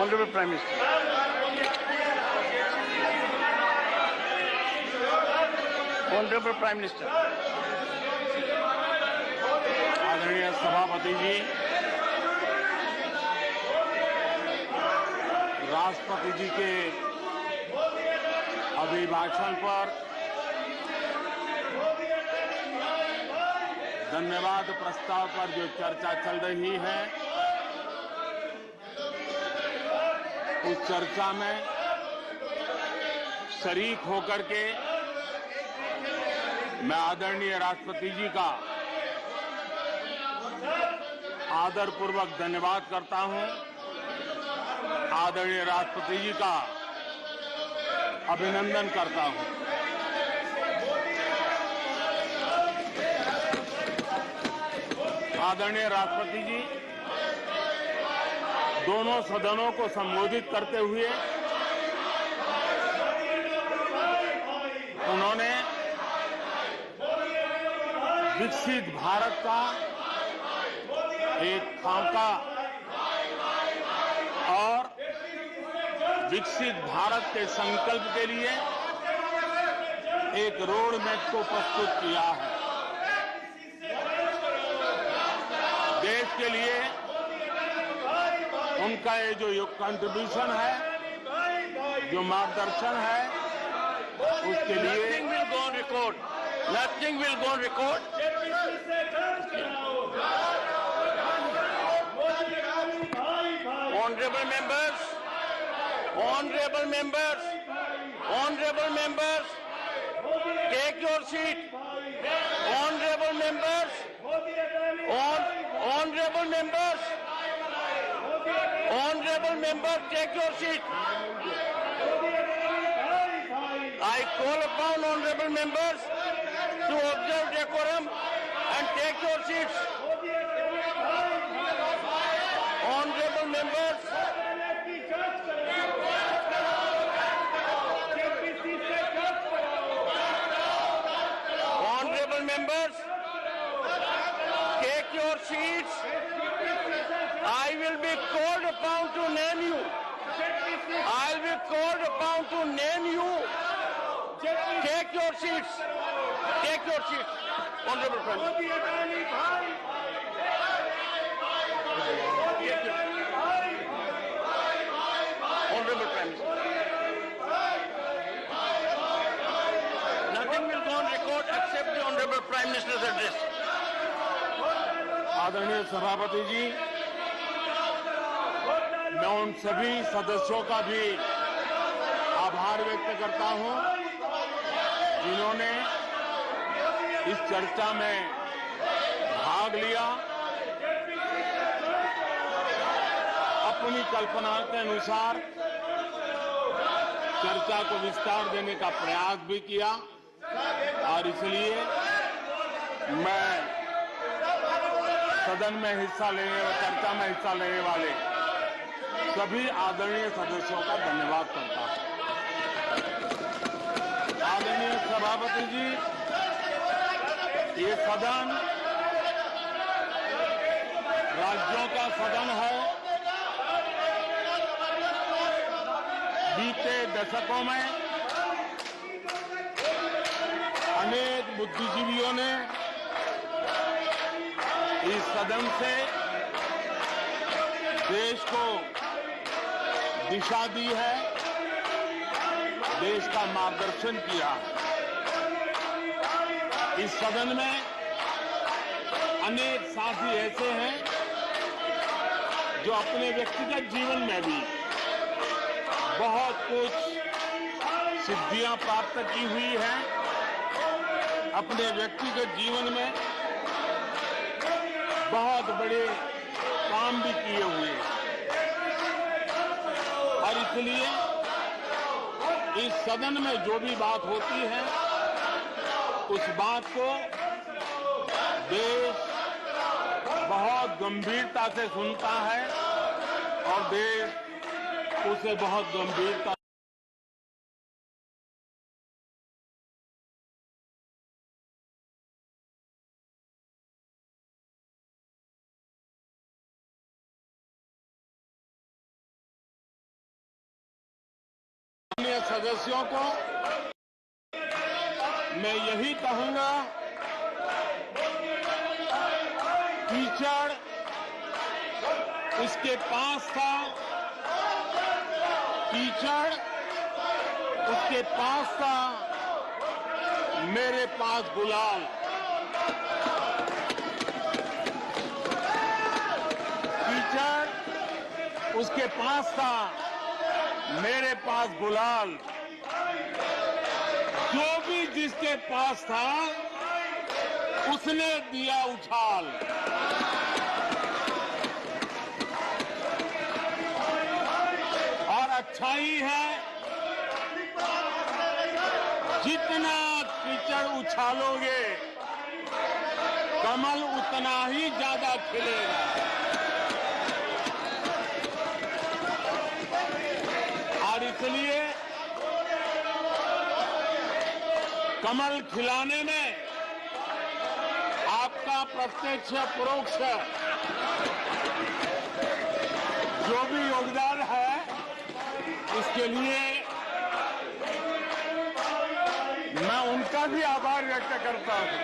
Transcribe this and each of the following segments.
Honorable Prime Minister. Honorable Prime Minister. आदरणीय सभापति जी, राष्ट्रपति जी के अभिभाषण पर धन्यवाद प्रस्ताव पर जो चर्चा चल रही है, उस चर्चा में शरीक होकर के मैं आदरणीय राष्ट्रपति जी का आदरपूर्वक धन्यवाद करता हूं। आदरणीय राष्ट्रपति जी का अभिनंदन करता हूं। आदरणीय राष्ट्रपति जी दोनों सदनों को संबोधित करते हुए उन्होंने विकसित भारत का एक खाका और विकसित भारत के संकल्प के लिए एक रोड मैप को प्रस्तुत किया है। देश के लिए उनका ये जो कंट्रीब्यूशन है, जो मार्गदर्शन है, उसके लिए Nothing will go on record. Honorable members, honorable members, honorable members, take your seat. Honorable members, honorable members, honorable members, take your seat. I call upon honorable members to observe decorum and take your seats. Honorable members, honorable members, take your seats. I will be called upon to name you. I will be called upon to name you. Take your seats. Take your seats. Honorable Prime Minister. Honorable Prime Minister. Nothing will go on record except the Honorable Prime Minister's address. आदरणीय सभापति जी, मैं उन सभी सदस्यों का भी आभार व्यक्त करता हूं जिन्होंने इस चर्चा में भाग लिया, अपनी कल्पना के अनुसार चर्चा को विस्तार देने का प्रयास भी किया और इसलिए मैं सदन में हिस्सा लेने और चर्चा में हिस्सा लेने वाले सभी आदरणीय सदस्यों का धन्यवाद करता हूं। आदरणीय सभापति जी, ये सदन राज्यों का सदन है। बीते दशकों में अनेक बुद्धिजीवियों ने इस सदन से देश को दिशा दी है, देश का मार्गदर्शन किया। इस सदन में अनेक साथी ऐसे हैं जो अपने व्यक्तिगत जीवन में भी बहुत कुछ सिद्धियां प्राप्त की हुई हैं, अपने व्यक्तिगत जीवन में बहुत बड़े काम भी किए हुए हैं और इसलिए इस सदन में जो भी बात होती है उस बात को देश बहुत गंभीरता से सुनता है और देश उसे बहुत गंभीरता सदस्यों को मैं यही कहूंगा, कीचड़ उसके पास था, कीचड़ उसके पास था, मेरे पास गुलाल। कीचड़ उसके पास था, मेरे पास गुलाल। जो भी जिसके पास था उसने दिया उछाल। और अच्छाई है, जितना कीचड़ उछालोगे कमल उतना ही ज्यादा खिलेगा। और इसलिए कमल खिलाने में आपका प्रत्यक्ष परोक्ष जो भी योगदान है, इसके लिए मैं उनका भी आभार व्यक्त करता हूं।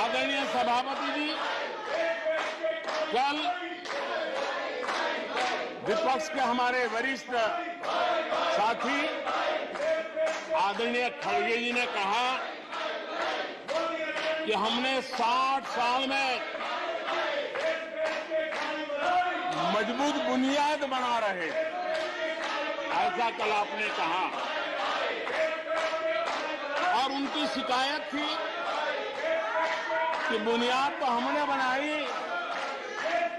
आदरणीय सभापति जी, कल विपक्ष के हमारे वरिष्ठ साथी आदरणीय खड़गे जी ने कहा कि हमने 60 साल में मजबूत बुनियाद बना रहे, ऐसा कल आपने कहा। और उनकी शिकायत थी कि बुनियाद तो हमने बनाई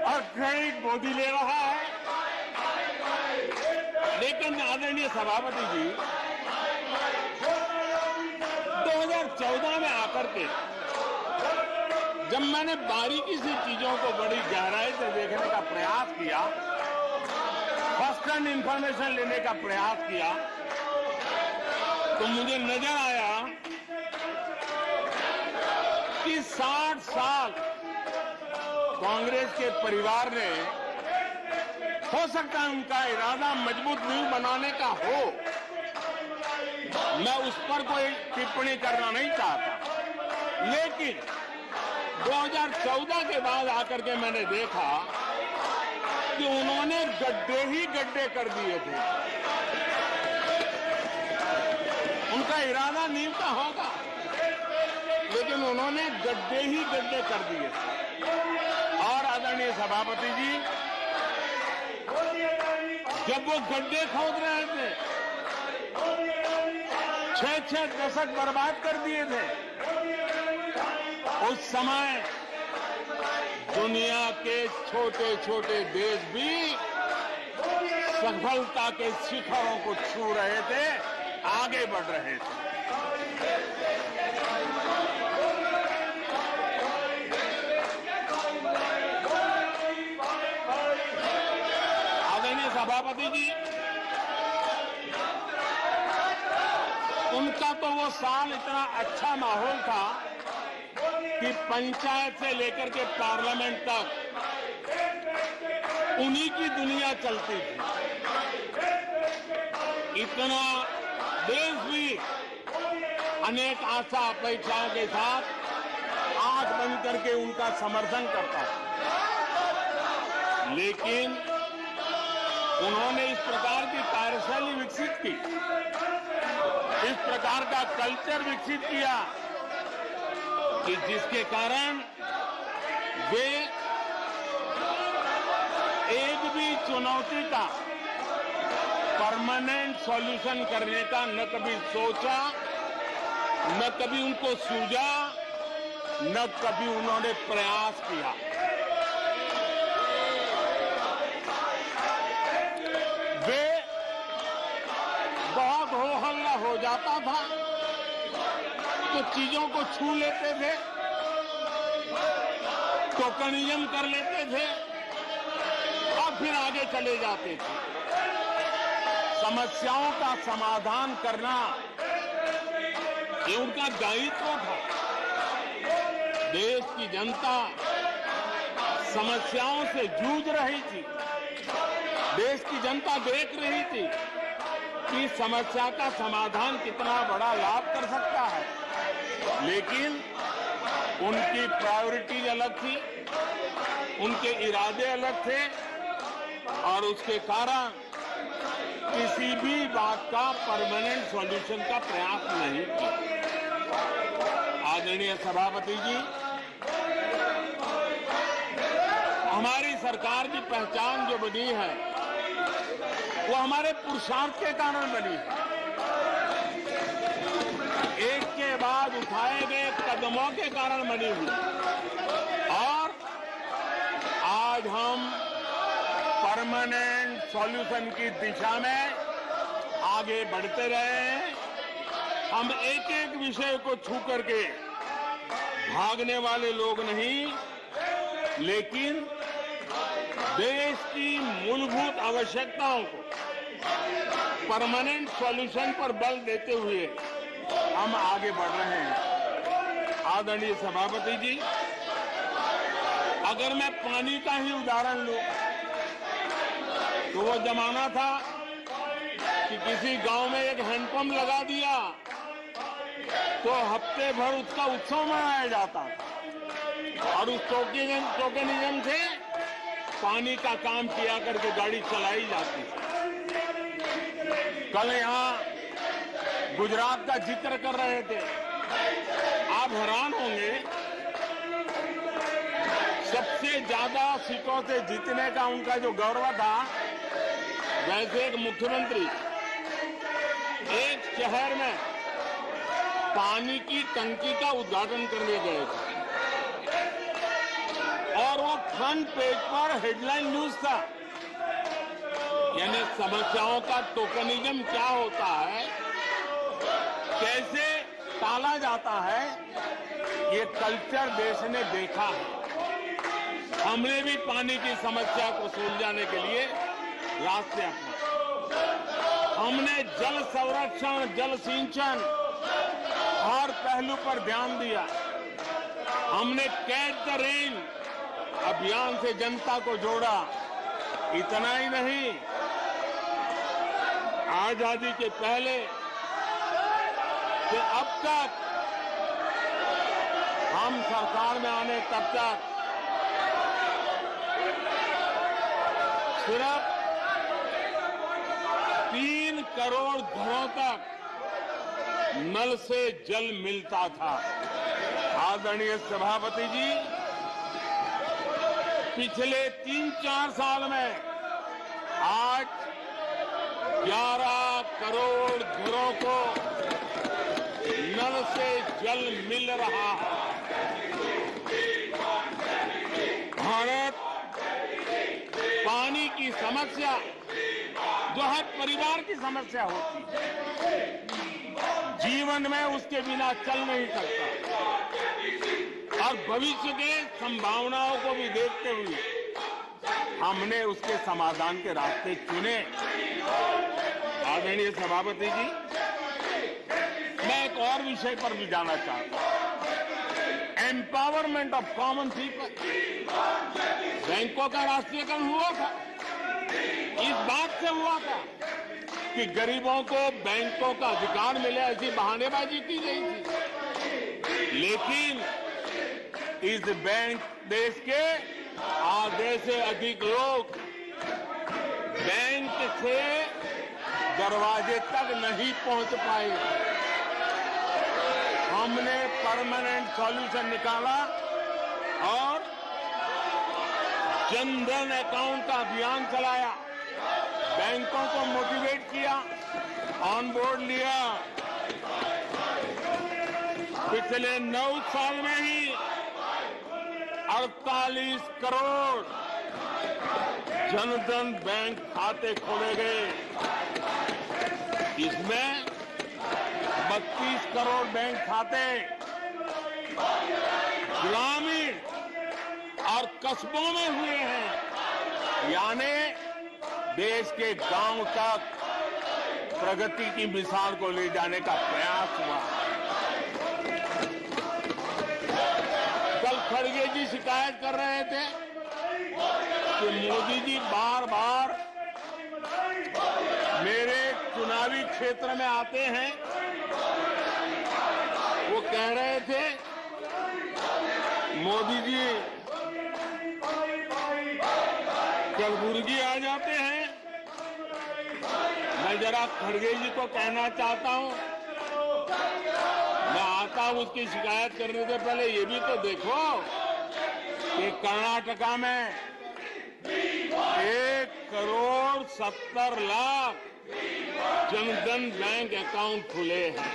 और क्रेडिट मोदी ले रहा है। लेकिन आदरणीय सभापति जी, 2014 में आकर के जब मैंने बारीकी से चीजों को बड़ी गहराई से देखने का प्रयास किया, फर्स्ट हैंड इंफॉर्मेशन लेने का प्रयास किया, तो मुझे नजर आया कि 60 साल कांग्रेस के परिवार ने, हो सकता है उनका इरादा मजबूत नींव बनाने का हो, मैं उस पर कोई टिप्पणी करना नहीं चाहता, लेकिन 2014 के बाद आकर के मैंने देखा कि उन्होंने गड्ढे ही गड्ढे कर दिए थे। उनका इरादा नींव का होगा, लेकिन उन्होंने गड्ढे ही गड्ढे कर दिए थे। और आदरणीय सभापति जी, जब वो गड्ढे खोद रहे थे, 6-6 दशक बर्बाद कर दिए थे, उस समय दुनिया के छोटे छोटे देश भी सफलता के शिखरों को छू रहे थे, आगे बढ़ रहे थे। आदरणीय सभापति जी, उनका तो वो साल इतना अच्छा माहौल था कि पंचायत से लेकर के पार्लियामेंट तक उन्हीं की दुनिया चलती थी। इतना देश भी अनेक आशा अपेक्षाओं के साथ आंख बंद करके उनका समर्थन करता था। लेकिन उन्होंने इस प्रकार की कार्यशैली विकसित की, इस प्रकार का कल्चर विकसित किया कि जिसके कारण वे एक भी चुनौती का परमानेंट सॉल्यूशन करने का न कभी सोचा, न कभी उनको सूझा, न कभी उन्होंने प्रयास किया। वे बहुत हो हल्ला हो जाता था तो चीजों को छू लेते थे, टोकनिज्म कर लेते थे और फिर आगे चले जाते थे। समस्याओं का समाधान करना ये उनका दायित्व था। देश की जनता समस्याओं से जूझ रही थी, देश की जनता देख रही थी कि समस्या का समाधान कितना बड़ा लाभ कर सकता है, लेकिन उनकी प्रायोरिटीज अलग थी, उनके इरादे अलग थे और उसके कारण किसी भी बात का परमानेंट सॉल्यूशन का प्रयास नहीं किया। आदरणीय सभापति जी, हमारी सरकार की पहचान जो बनी है वो हमारे पुरुषार्थ के कारण बनी है। एक के बाद उठाए गए कदमों के कारण बनी हुई और आज हम परमानेंट सॉल्यूशन की दिशा में आगे बढ़ते रहे हैं। हम एक एक विषय को छू करके भागने वाले लोग नहीं, लेकिन देश की मूलभूत आवश्यकताओं को परमानेंट सॉल्यूशन पर बल देते हुए हम आगे बढ़ रहे हैं। आदरणीय सभापति जी, अगर मैं पानी का ही उदाहरण लूं तो वो जमाना था कि किसी गांव में एक हैंडपंप लगा दिया तो हफ्ते भर उसका उत्सव मनाया जाता था और उस टोकनिज्म से पानी का काम किया करके गाड़ी चलाई जाती थी। कल यहां गुजरात का जिक्र कर रहे थे, आप हैरान होंगे, सबसे ज्यादा सीटों से जीतने का उनका जो गौरव था, वैसे एक मुख्यमंत्री एक शहर में पानी की टंकी का उद्घाटन करने गए थे और वो फ्रंट पेज पर हेडलाइन न्यूज था। यानी समस्याओं का टोकनिज्म क्या होता है, कैसे टाला जाता है, ये कल्चर देश ने देखा है। हमने भी पानी की समस्या को सुलझाने के लिए रास्ते अपनाए। हमने जल संरक्षण, जल सिंचन हर पहलू पर ध्यान दिया। हमने कैच द रेन अभियान से जनता को जोड़ा। इतना ही नहीं, आजादी के पहले से अब तक हम सरकार में आने तब तक सिर्फ 3 करोड़ घरों तक नल से जल मिलता था। आदरणीय सभापति जी, पिछले 3-4 साल में आज 11 करोड़ घरों को नल से जल मिल रहा है। भारत पानी की समस्या जो हर परिवार की समस्या होती है, जीवन में उसके बिना चल नहीं सकता और भविष्य के संभावनाओं को भी देखते हुए हमने उसके समाधान के रास्ते चुने। आदरणीय सभापति जी, मैं एक और विषय पर भी जाना चाहता हूं। Empowerment of common people. बैंकों का राष्ट्रीयकरण हुआ था, इस बात से हुआ था कि गरीबों को बैंकों का अधिकार मिले, ऐसी बहानेबाजी की गई थी। लेकिन इस बैंक देश के आधे से अधिक लोग बैंक से दरवाजे तक नहीं पहुंच पाए। हमने परमानेंट सॉल्यूशन निकाला और जनधन अकाउंट का अभियान चलाया, बैंकों को मोटिवेट किया, ऑन बोर्ड लिया। पिछले 9 साल में ही 48 करोड़ जनधन बैंक खाते खोले गए। इसमें 32 करोड़ बैंक खाते ग्रामीण और कस्बों में हुए हैं। यानी देश के गांव तक प्रगति की मिसाल को ले जाने का प्रयास हुआ। कल खड़गे जी शिकायत कर रहे थे कि कि मोदी जी बार बार मेरे चुनावी क्षेत्र में आते हैं। वो कह रहे थे मोदी जी कलबुर्गी आ जाते हैं। मैं जरा खड़गे जी को कहना चाहता हूं, मैं आता हूं उसकी शिकायत करने से पहले ये भी तो देखो कि कर्नाटका में 1,70,00,000 जनधन बैंक अकाउंट खुले हैं।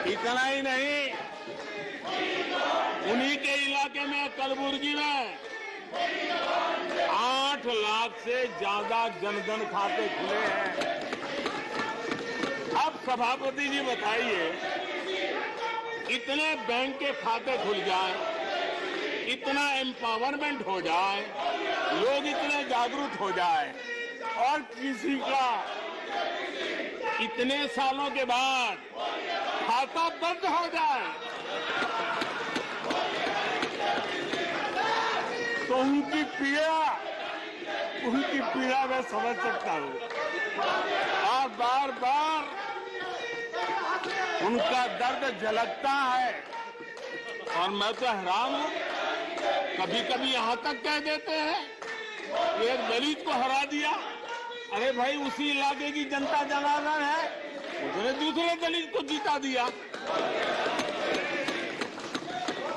इतना ही नहीं, उन्हीं के इलाके में कलबुर्गी में 8 लाख से ज्यादा जनधन खाते खुले हैं। अब सभापति जी बताइए, इतने बैंक के खाते खुल जाए, इतना एम्पावरमेंट हो जाए, लोग इतने जागरूक हो जाए और किसी का इतने सालों के बाद खाता बंद हो जाए तो उनकी पीड़ा मैं समझ सकता हूं और बार बार उनका दर्द झलकता है। और मैं तो हैरान हूं, कभी कभी यहां तक कह देते हैं एक दलित को हरा दिया। अरे भाई, उसी इलाके की जनता जनार्दन है, उसने दूसरे दलित को जीता दिया।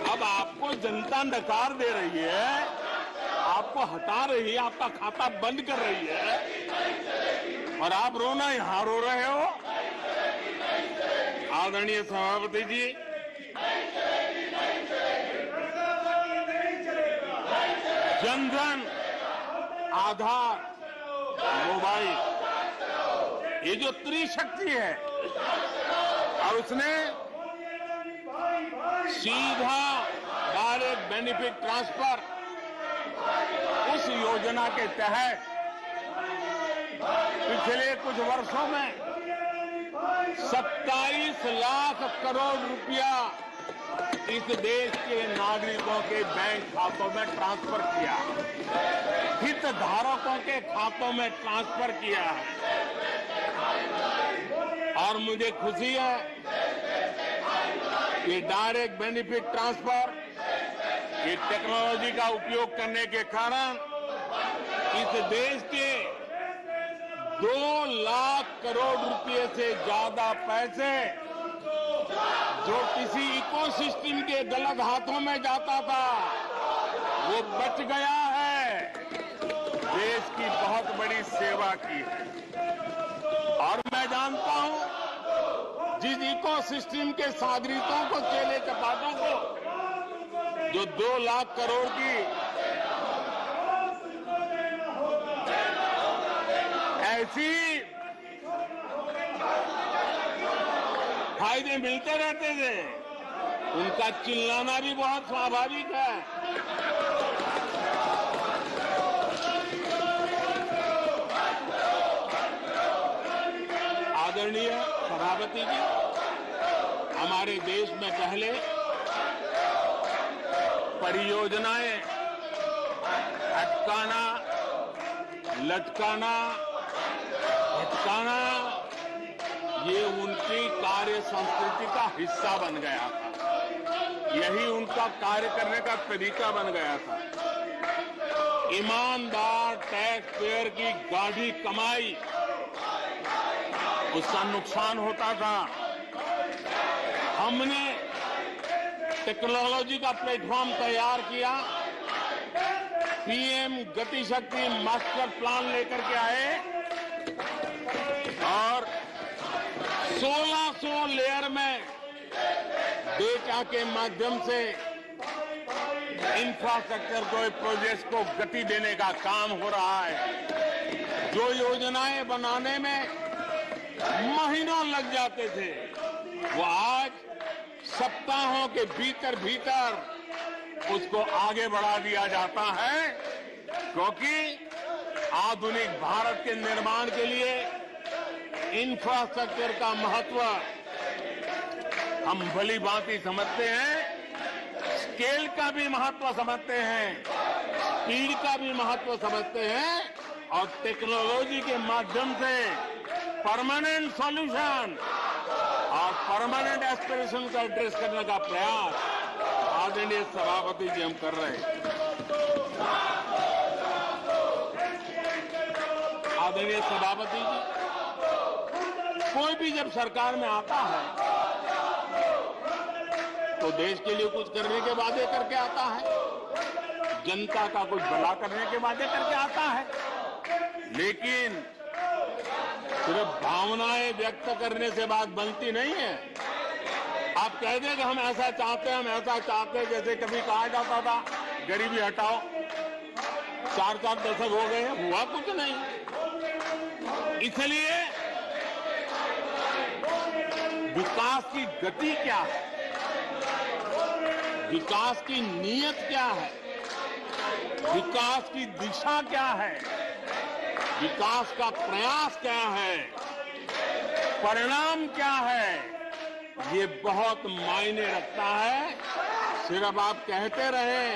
अब आपको जनता नकार दे रही है, आपको हटा रही है, आपका खाता बंद कर रही है और आप रोना यहां रो रहे हो। आदरणीय सभापति जी, जनधन, आधार, मोबाइल, ये जो त्रिशक्ति है और उसने सीधा डायरेक्ट बेनिफिट ट्रांसफर, उस योजना के तहत पिछले कुछ वर्षों में 27 लाख करोड़ रुपया इस देश के नागरिकों के बैंक खातों में ट्रांसफर किया, हितधारकों के खातों में ट्रांसफर किया है। और मुझे खुशी है कि डायरेक्ट बेनिफिट ट्रांसफर, ये टेक्नोलॉजी का उपयोग करने के कारण इस देश के 2 लाख करोड़ रुपए से ज्यादा पैसे जो किसी इकोसिस्टम के गलत हाथों में जाता था, वो बच गया है। देश की बहुत बड़ी सेवा की है। और मैं जानता हूं, जिस इकोसिस्टम के सागरितों को, चेले चपाटों को जो 2 लाख करोड़ की ऐसी फायदे मिलते रहते थे, उनका चिल्लाना भी बहुत स्वाभाविक है। आदरणीय सभापति जी, हमारे देश में पहले परियोजनाएं अटकाना, लटकाना, भटकाना, ये उनकी कार्य संस्कृति का हिस्सा बन गया था। यही उनका कार्य करने का तरीका बन गया था। ईमानदार टैक्स पेयर की गाढ़ी कमाई, उसका नुकसान होता था। हमने टेक्नोलॉजी का प्लेटफॉर्म तैयार किया, पीएम गति शक्ति मास्टर प्लान लेकर के आए और 1600 लेयर में डेटा के माध्यम से इंफ्रास्ट्रक्चर को, प्रोजेक्ट्स को गति देने का काम हो रहा है। जो योजनाएं बनाने में महीनों लग जाते थे, वो आज सप्ताहों के भीतर भीतर उसको आगे बढ़ा दिया जाता है, क्योंकि आधुनिक भारत के निर्माण के लिए इंफ्रास्ट्रक्चर का महत्व हम भली भांति समझते हैं, स्केल का भी महत्व समझते हैं। स्पीड का भी महत्व समझते हैं और टेक्नोलॉजी के माध्यम से परमानेंट सॉल्यूशन और परमानेंट एस्पिरेशन का एड्रेस करने का प्रयास आदरणीय सभापति जी हम कर रहे हैं। आदरणीय सभापति जी, कोई भी जब सरकार में आता है तो देश के लिए कुछ करने के वादे करके आता है, जनता का कुछ भला करने के वादे करके आता है, लेकिन सिर्फ भावनाएं व्यक्त करने से बात बनती नहीं है। आप कह दें कि हम ऐसा चाहते हैं, हम ऐसा चाहते हैं, जैसे कभी कहा जाता था गरीबी हटाओ, 4-4 दशक हो गए हैं, हुआ कुछ नहीं। इसलिए विकास की गति क्या है, विकास की नीयत क्या है, विकास की दिशा क्या है, विकास का प्रयास क्या है, परिणाम क्या है, ये बहुत मायने रखता है। सिर्फ आप कहते रहे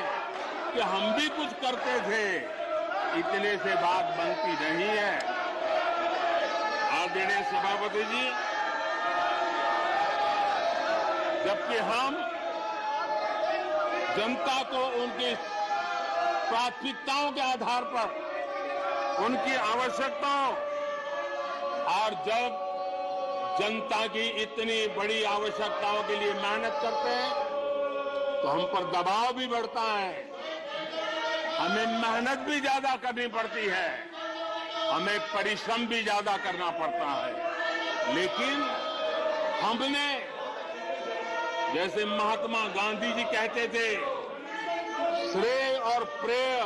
कि हम भी कुछ करते थे, इतने से बात बनती नहीं है। आदरणीय सभापति जी, जबकि हम जनता को उनकी प्राथमिकताओं के आधार पर उनकी आवश्यकताओं, और जब जनता की इतनी बड़ी आवश्यकताओं के लिए मेहनत करते हैं तो हम पर दबाव भी बढ़ता है, हमें मेहनत भी ज्यादा करनी पड़ती है, हमें परिश्रम भी ज्यादा करना पड़ता है। लेकिन हमने, जैसे महात्मा गांधी जी कहते थे, श्रेय और प्रेय,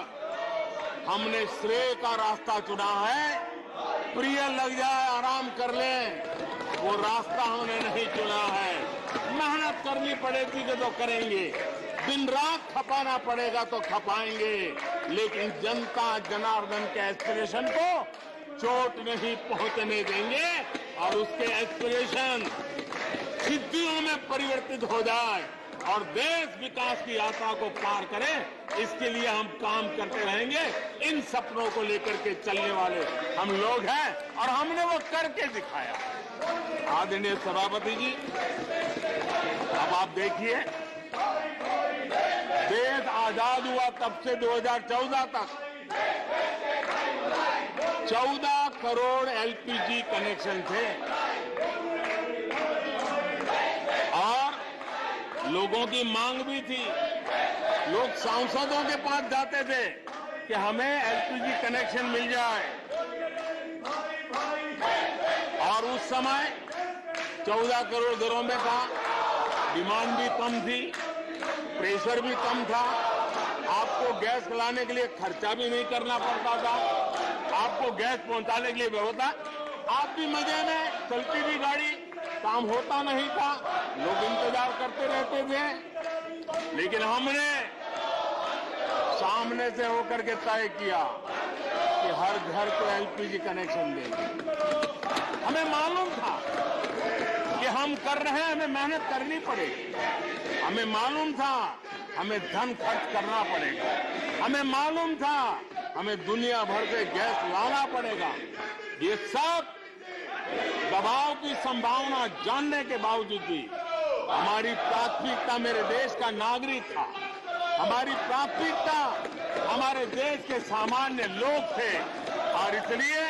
हमने श्रेय का रास्ता चुना है, प्रिय लग जाए आराम कर लें, वो रास्ता हमने नहीं चुना है। मेहनत करनी पड़ेगी तो करेंगे, दिन रात खपाना पड़ेगा तो खपाएंगे, लेकिन जनता जनार्दन के एस्पिरेशन को चोट नहीं पहुंचने देंगे और उसके एस्पिरेशन सिद्धियों में परिवर्तित हो जाए और देश विकास की यात्रा को पार करे, इसके लिए हम काम करते रहेंगे। इन सपनों को लेकर के चलने वाले हम लोग हैं और हमने वो करके दिखाया। आदरणीय सभापति जी, अब आप देखिए, देश आजाद हुआ तब से 2014 तक 14 करोड़ एलपीजी कनेक्शन थे और लोगों की मांग भी थी। लोग सांसदों के पास जाते थे कि हमें एलपीजी कनेक्शन मिल जाए, और उस समय 14 करोड़ घरों में था, डिमांड भी कम थी, प्रेशर भी कम था, आपको गैस लाने के लिए खर्चा भी नहीं करना पड़ता था, आपको गैस पहुंचाने के लिए व्यवस्था, आप भी मजे में, चलती भी गाड़ी, काम होता नहीं था, लोग इंतजार करते रहते थे। लेकिन हमने सामने से होकर के तय किया कि हर घर को एलपीजी कनेक्शन देंगे। हमें मालूम था कि हम कर रहे हैं, हमें मेहनत करनी पड़ेगी, हमें मालूम था हमें धन खर्च करना पड़ेगा, हमें मालूम था हमें दुनिया भर से गैस लाना पड़ेगा। ये सब दबाव की संभावना जानने के बावजूद भी हमारी प्राथमिकता मेरे देश का नागरिक था, हमारी प्राथमिकता हमारे देश के सामान्य लोग थे, और इसलिए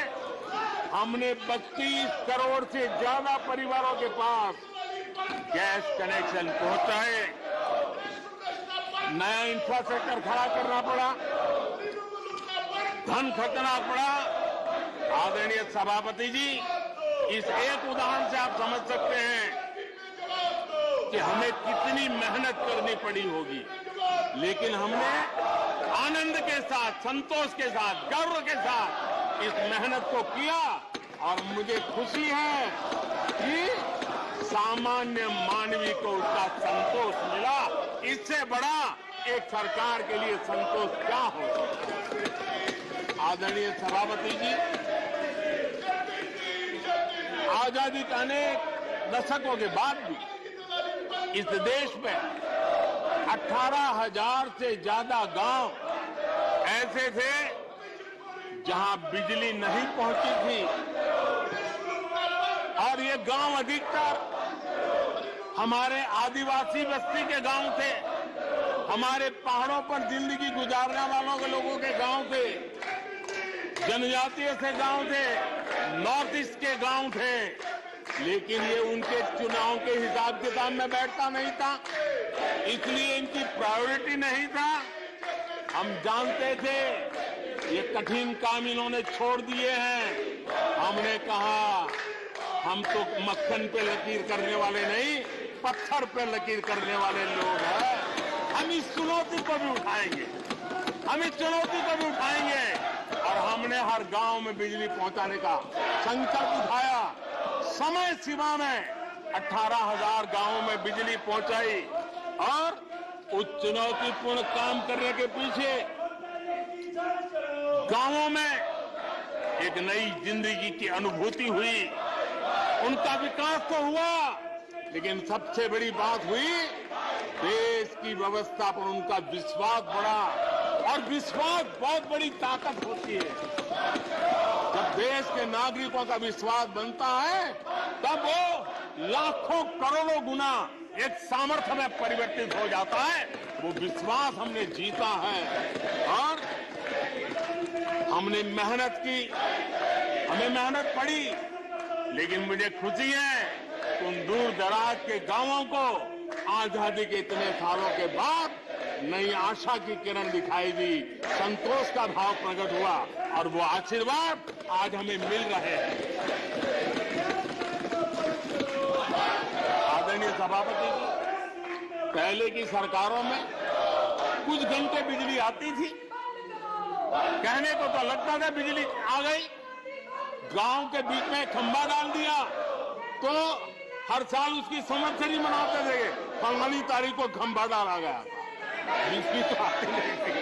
हमने 32 करोड़ से ज्यादा परिवारों के पास गैस कनेक्शन पहुंचाए। नया इंफ्रास्ट्रक्चर खड़ा करना पड़ा, धन खर्चना पड़ा। आदरणीय सभापति जी, इस एक उदाहरण से आप समझ सकते हैं कि हमें कितनी मेहनत करनी पड़ी होगी, लेकिन हमने आनंद के साथ, संतोष के साथ, गर्व के साथ इस मेहनत को किया, और मुझे खुशी है कि सामान्य मानवी को उसका संतोष मिला। इससे बड़ा एक सरकार के लिए संतोष क्या हो सकता है। आदरणीय सभापति जी, आजादी के अनेक दशकों के बाद भी इस देश में 18,000 10,000 से ज्यादा गांव ऐसे थे जहां बिजली नहीं पहुंची थी, और ये गांव अधिकतर हमारे आदिवासी बस्ती के गांव थे, हमारे पहाड़ों पर जिंदगी गुजारने वालों के लोगों के गांव थे, जनजातीय से गांव थे, नॉर्थ ईस्ट के गांव थे। लेकिन ये उनके चुनाव के हिसाब किताब में बैठता नहीं था, इसलिए इनकी प्रायोरिटी नहीं था। हम जानते थे ये कठिन काम इन्होंने छोड़ दिए हैं। हमने कहा हम तो मक्खन पे लकीर करने वाले नहीं, पत्थर पे लकीर करने वाले लोग हैं। हम इस चुनौती को भी उठाएंगे, हम इस चुनौती को भी उठाएंगे। और हमने हर गांव में बिजली पहुंचाने का संकल्प उठाया। समय सीमा में 18,000 गांवों में बिजली पहुंचाई, और उस चुनौतीपूर्ण काम करने के पीछे गांवों में एक नई जिंदगी की अनुभूति हुई, उनका विकास तो हुआ, लेकिन सबसे बड़ी बात हुई देश की व्यवस्था पर उनका विश्वास बढ़ा। और विश्वास बहुत बड़ी ताकत होती है। जब देश के नागरिकों का विश्वास बनता है तब वो लाखों करोड़ों गुना एक सामर्थ्य में परिवर्तित हो जाता है। वो विश्वास हमने जीता है और हमने मेहनत की, हमें मेहनत पड़ी, लेकिन मुझे खुशी है कि उन दूर दराज के गांवों को आजादी के इतने सालों के बाद नई आशा की किरण दिखाई दी, संतोष का भाव प्रकट हुआ, और वो आशीर्वाद आज हमें मिल रहे हैं। आदरणीय सभापति जी, पहले की सरकारों में कुछ घंटे बिजली आती थी, कहने को तो लगता था बिजली आ गई, गांव के बीच में खंभा डाल दिया तो हर साल उसकी संवत्सरी मनाते थे, फलानी तारीख को खंभा डाला गया था, बिजली तो आती नहीं थी।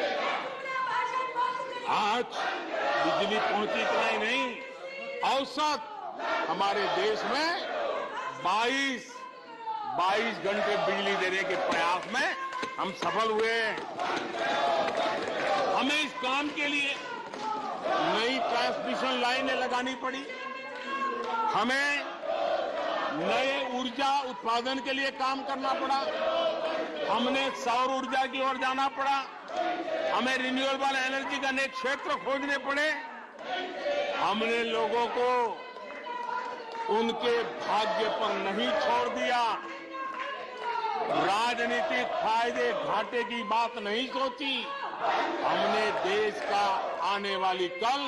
आज बिजली पहुंची इतना ही नहीं, औसत हमारे देश में 22 घंटे बिजली देने के प्रयास में हम सफल हुए। हमें इस काम के लिए नई ट्रांसमिशन लाइनें लगानी पड़ी, हमें नए ऊर्जा उत्पादन के लिए काम करना पड़ा, हमने सौर ऊर्जा की ओर जाना पड़ा, हमें रिन्यूएबल एनर्जी का नए क्षेत्र खोजने पड़े। हमने लोगों को उनके भाग्य पर नहीं छोड़ दिया, राजनीतिक फायदे घाटे की बात नहीं सोची, हमने देश का आने वाली कल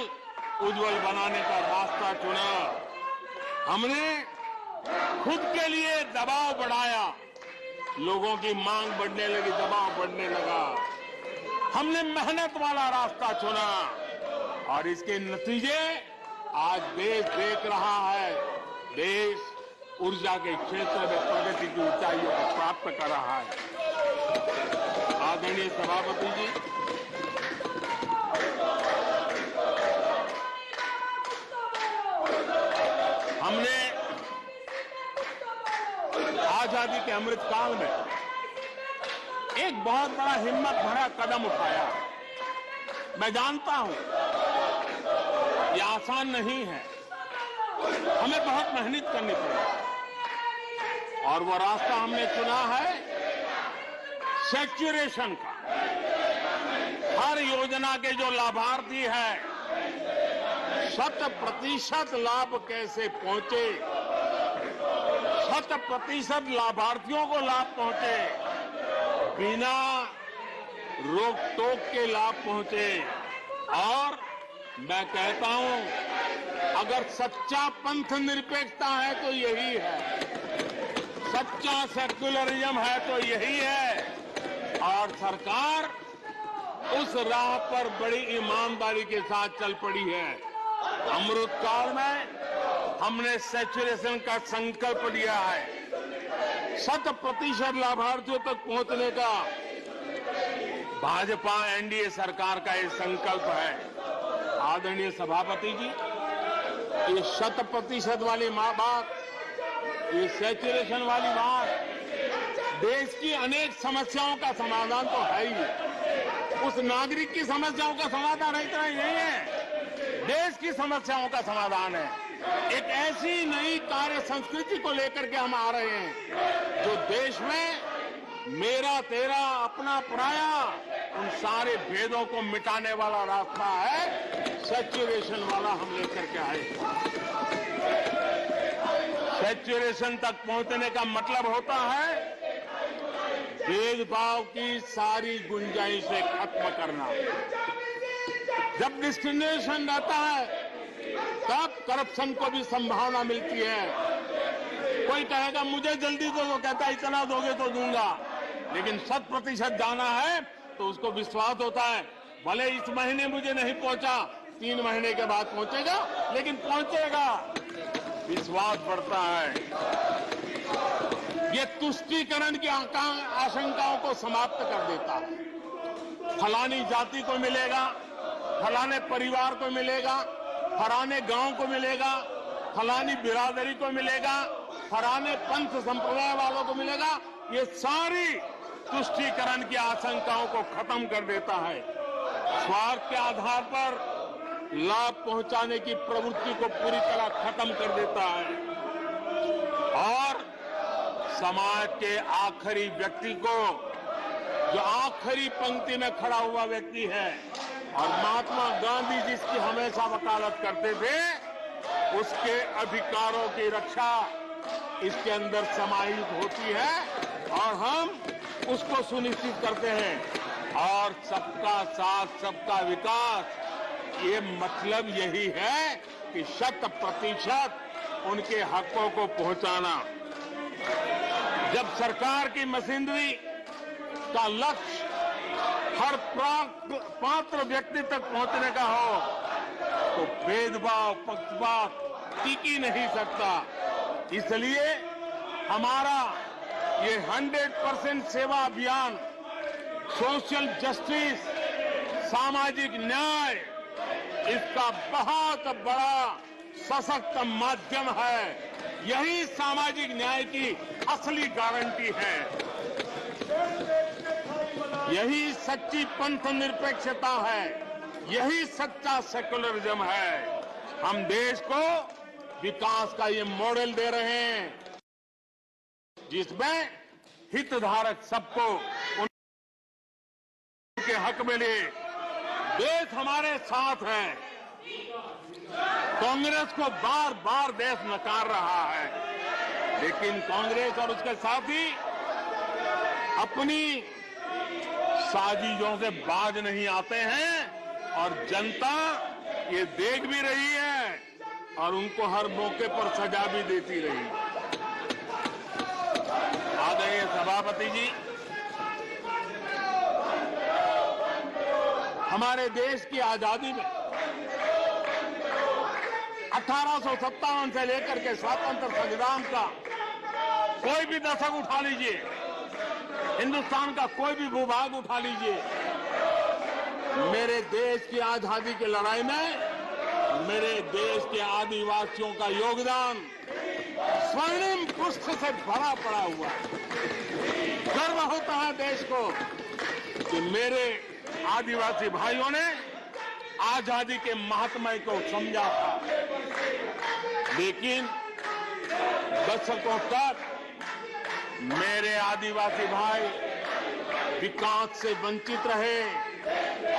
उज्जवल बनाने का रास्ता चुना। हमने खुद के लिए दबाव बढ़ाया, लोगों की मांग बढ़ने लगी, दबाव बढ़ने लगा, हमने मेहनत वाला रास्ता चुना, और इसके नतीजे आज देश देख रहा है। देश ऊर्जा के क्षेत्र में प्रगति की ऊंचाइयों को प्राप्त कर रहा है। आदरणीय सभापति जी, हमने आजादी के अमृत काल में एक बहुत बड़ा हिम्मत भरा कदम उठाया। मैं जानता हूं ये आसान नहीं है, हमें बहुत मेहनत करनी पड़ेगी, और वो रास्ता हमने चुना है सैचुरेशन का। हर योजना के जो लाभार्थी हैं 100% लाभ कैसे पहुंचे, 100% लाभार्थियों को लाभ पहुंचे, बिना रोक टोक के लाभ पहुंचे। और मैं कहता हूं अगर सच्चा पंथ निरपेक्षता है तो यही है, सच्चा सेक्युलरिज्म है तो यही है। और सरकार उस राह पर बड़ी ईमानदारी के साथ चल पड़ी है। अमृत काल में हमने सैचुरेशन का संकल्प लिया है, 100% लाभार्थियों तक पहुंचने का भाजपा एनडीए सरकार का ये संकल्प है। आदरणीय सभापति जी, ये 100% वाली बात, ये सैचुरेशन वाली बात देश की अनेक समस्याओं का समाधान तो है ही। उस नागरिक की समस्याओं का समाधान इतना ही नहीं है, देश की समस्याओं का समाधान है। एक ऐसी नई कार्य संस्कृति को लेकर के हम आ रहे हैं जो देश में मेरा तेरा अपना पराया उन सारे भेदों को मिटाने वाला रास्ता है। सैचुरेशन वाला हम लेकर के आए। सैचुरेशन तक पहुंचने का मतलब होता है भेदभाव की सारी गुंजाइशें खत्म करना। जब डिस्क्रिमिनेशन रहता है तब करप्शन को भी संभावना मिलती है। कोई कहेगा मुझे जल्दी दो, तो कहता है इतना दोगे तो दूंगा, लेकिन 100% जाना है तो उसको विश्वास होता है भले इस महीने मुझे नहीं पहुंचा, 3 महीने के बाद पहुंचेगा, लेकिन पहुंचेगा। विश्वास बढ़ता है। ये तुष्टीकरण की आशंकाओं को समाप्त कर देता है। फलानी जाति को मिलेगा, फलाने परिवार को मिलेगा, फलाने गांव को मिलेगा, फलानी बिरादरी को मिलेगा, फलाने पंथ संप्रदाय वालों को मिलेगा। ये सारी तुष्टीकरण की आशंकाओं को खत्म कर देता है। स्वार्थ के आधार पर लाभ पहुंचाने की प्रवृत्ति को पूरी तरह खत्म कर देता है और समाज के आखिरी व्यक्ति को, जो आखिरी पंक्ति में खड़ा हुआ व्यक्ति है, और महात्मा गांधी जिसकी हमेशा वकालत करते थे, उसके अधिकारों की रक्षा इसके अंदर समाहित होती है और हम उसको सुनिश्चित करते हैं। और सबका साथ सबका विकास, ये मतलब यही है कि 100% उनके हकों को पहुंचाना। जब सरकार की मशीनरी का लक्ष्य हर पात्र व्यक्ति तक पहुंचने का हो तो भेदभाव पक्षपात टिक ही नहीं सकता। इसलिए हमारा ये 100% सेवा अभियान सोशल जस्टिस, सामाजिक न्याय, इसका बहुत बड़ा सशक्त माध्यम है। यही सामाजिक न्याय की असली गारंटी है। यही सच्ची पंथ निरपेक्षता है। यही सच्चा सेकुलरिज्म है। हम देश को विकास का ये मॉडल दे रहे हैं जिसमें हितधारक सबको उनके हक मिले। देश हमारे साथ है। कांग्रेस को बार बार देश नकार रहा है, लेकिन कांग्रेस और उसके साथी अपनी साजिशों से बाज नहीं आते हैं और जनता ये देख भी रही है और उनको हर मौके पर सजा भी देती रही। आदरणीय सभापति जी, हमारे देश की आजादी में 1857 से लेकर के स्वतंत्र संग्राम का कोई भी दशक उठा लीजिए, हिंदुस्तान का कोई भी भूभाग उठा लीजिए, मेरे देश की आजादी की लड़ाई में मेरे देश के आदिवासियों का योगदान स्वर्णिम पृष्ठ से भरा पड़ा हुआ है। गर्व होता है देश को कि मेरे आदिवासी भाइयों ने आजादी के महात्म्य को समझा था, लेकिन दशकों तक मेरे आदिवासी भाई विकास से वंचित रहे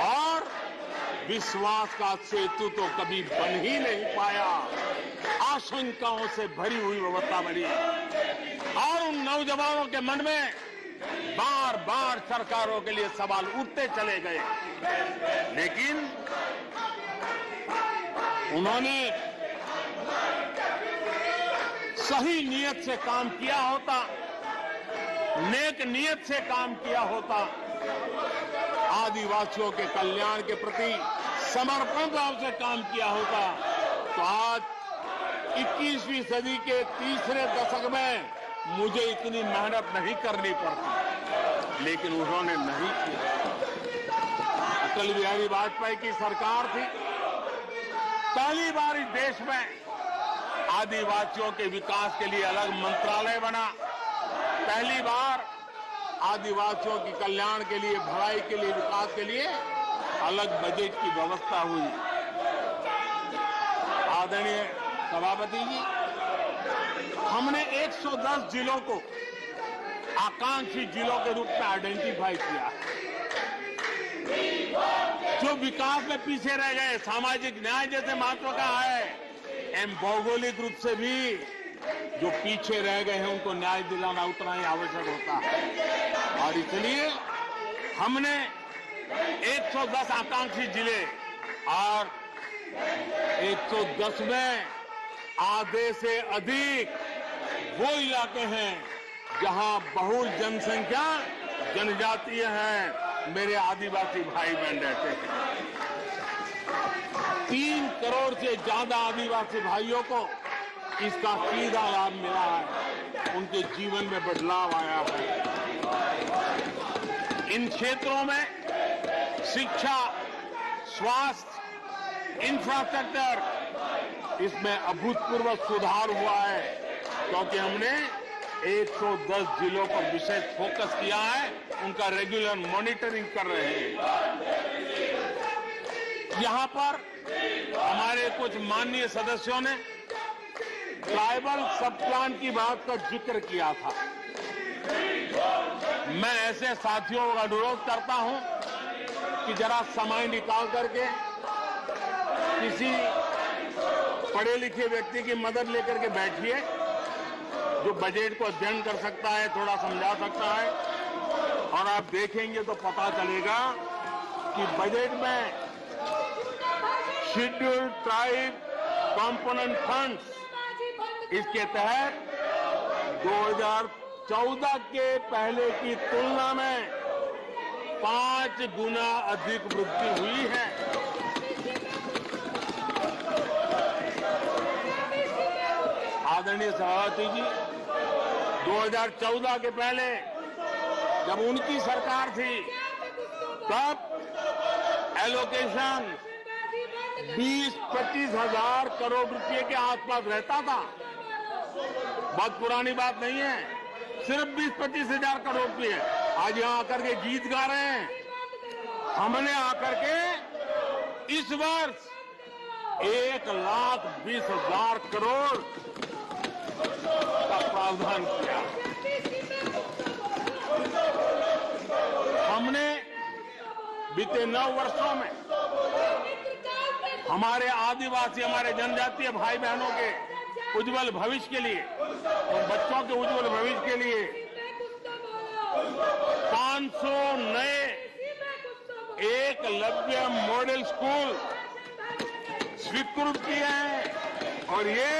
और विश्वास का सेतु तो कभी बन ही नहीं पाया। आशंकाओं से भरी हुई व्यवस्था बनी और उन नौजवानों के मन में बार बार सरकारों के लिए सवाल उठते चले गए, लेकिन उन्होंने सही नियत से काम किया होता, नेक नियत से काम किया होता, आदिवासियों के कल्याण के प्रति समर्पण भाव से काम किया होता, तो आज 21वीं सदी के तीसरे दशक में मुझे इतनी मेहनत नहीं करनी पड़ती, लेकिन उन्होंने नहीं किया। अटल बिहारी वाजपेयी की सरकार थी, पहली बार इस देश में आदिवासियों के विकास के लिए अलग मंत्रालय बना, पहली बार आदिवासियों के कल्याण के लिए, भलाई के लिए, विकास के लिए अलग बजट की व्यवस्था हुई। आदरणीय सभापति जी, हमने 110 जिलों को आकांक्षी जिलों के रूप में आइडेंटिफाई किया, जो विकास में पीछे रह गए, सामाजिक न्याय जैसे महत्व का है, एवं भौगोलिक रूप से भी जो पीछे रह गए हैं उनको न्याय दिलाना उतना ही आवश्यक होता है। और इसलिए हमने 110 आकांक्षी जिले और 110 में आधे से अधिक वो इलाके हैं जहां बहुल जनसंख्या जनजातीय है, मेरे आदिवासी भाई बहन रहते हैं। 3 करोड़ से ज्यादा आदिवासी भाइयों को इसका सीधा लाभ मिला है, उनके जीवन में बदलाव आया है। इन क्षेत्रों में शिक्षा, स्वास्थ्य, इंफ्रास्ट्रक्चर, इसमें अभूतपूर्व सुधार हुआ है, क्योंकि हमने 110 जिलों पर विशेष फोकस किया है, उनका रेगुलर मॉनिटरिंग कर रहे हैं। यहां पर हमारे कुछ माननीय सदस्यों ने ट्राइबल सब प्लान की बात का जिक्र किया था। मैं ऐसे साथियों का अनुरोध करता हूं कि जरा समय निकाल करके किसी पढ़े लिखे व्यक्ति की मदद लेकर के बैठिए, जो बजट को अध्ययन कर सकता है, थोड़ा समझा सकता है, और आप देखेंगे तो पता चलेगा कि बजट में शेड्यूल्ड ट्राइब कंपोनेंट फंड्स, इसके तहत 2014 के पहले की तुलना में 5 गुना अधिक वृद्धि हुई है। आदरणीय सभापति जी, 2014 के पहले जब उनकी सरकार थी, तब एलोकेशन 20-25 हजार करोड़ रुपए के आसपास रहता था। बहुत पुरानी बात नहीं है, सिर्फ 20-25 हजार करोड़ रुपए। आज यहां आकर के गीत गा रहे हैं। हमने आकर के इस वर्ष 1,20,000 करोड़ का प्रावधान किया। हमने बीते 9 वर्षों में हमारे आदिवासी, हमारे जनजातीय भाई बहनों के उज्जवल भविष्य के लिए और बच्चों के उज्जवल भविष्य के लिए 500 नए एकलव्य मॉडल स्कूल स्वीकृत किए हैं, और ये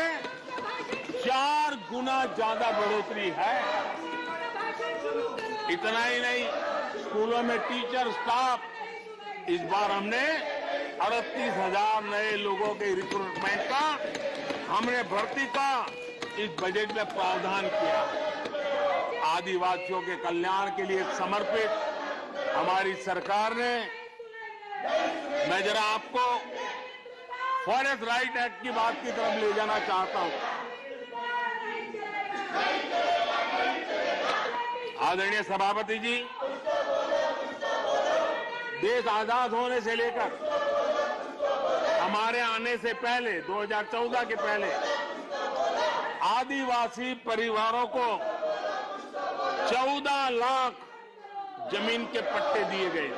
4 गुना ज्यादा बढ़ोतरी है। इतना ही नहीं, स्कूलों में टीचर, स्टाफ, इस बार हमने 38,000 नए लोगों के रिक्रूटमेंट का, हमने भर्ती का इस बजट में प्रावधान किया। आदिवासियों के कल्याण के लिए समर्पित हमारी सरकार ने, मैं जरा आपको फॉरेस्ट राइट एक्ट की बात की तरफ ले जाना चाहता हूं। आदरणीय सभापति जी, देश आजाद होने से लेकर हमारे आने से पहले, 2014 के पहले, आदिवासी परिवारों को 14 लाख जमीन के पट्टे दिए गए।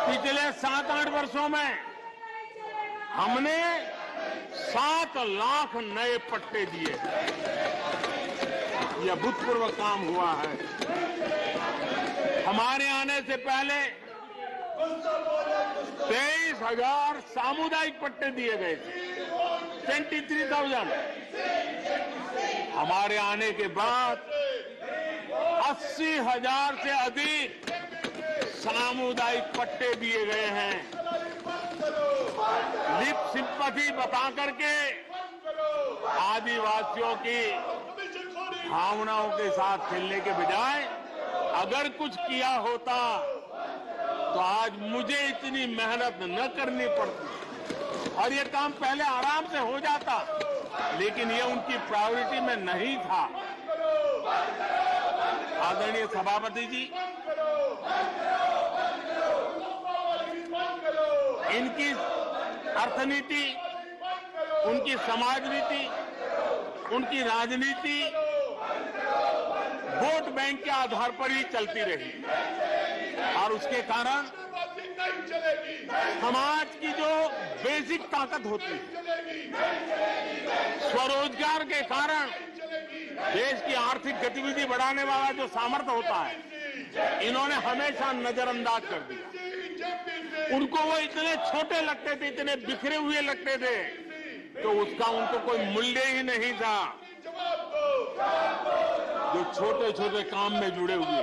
पिछले 7-8 वर्षों में हमने 7 लाख नए पट्टे दिए। यह अभूतपूर्व काम हुआ है। हमारे आने से पहले 23,000 सामुदायिक पट्टे दिए गए थे, 23,000। हमारे आने के बाद 80,000 से अधिक सामुदायिक पट्टे दिए गए हैं। लिप सिंपैथी बता करके आदिवासियों की भावनाओं के साथ खेलने के बजाय अगर कुछ किया होता तो आज मुझे इतनी मेहनत न करनी पड़ती और ये काम पहले आराम से हो जाता, लेकिन ये उनकी प्रायोरिटी में नहीं था। आदरणीय सभापति जी, इनकी अर्थनीति, उनकी समाज नीति, उनकी राजनीति वोट बैंक के आधार पर ही चलती रही और उसके कारण समाज की जो बेसिक ताकत होती है, स्वरोजगार के कारण देश की आर्थिक गतिविधि बढ़ाने वाला जो सामर्थ्य होता है, इन्होंने हमेशा नजरअंदाज कर दिया। उनको वो इतने छोटे लगते थे, इतने बिखरे हुए लगते थे, तो उसका उनको कोई मूल्य ही नहीं था। जो छोटे छोटे काम में जुड़े हुए,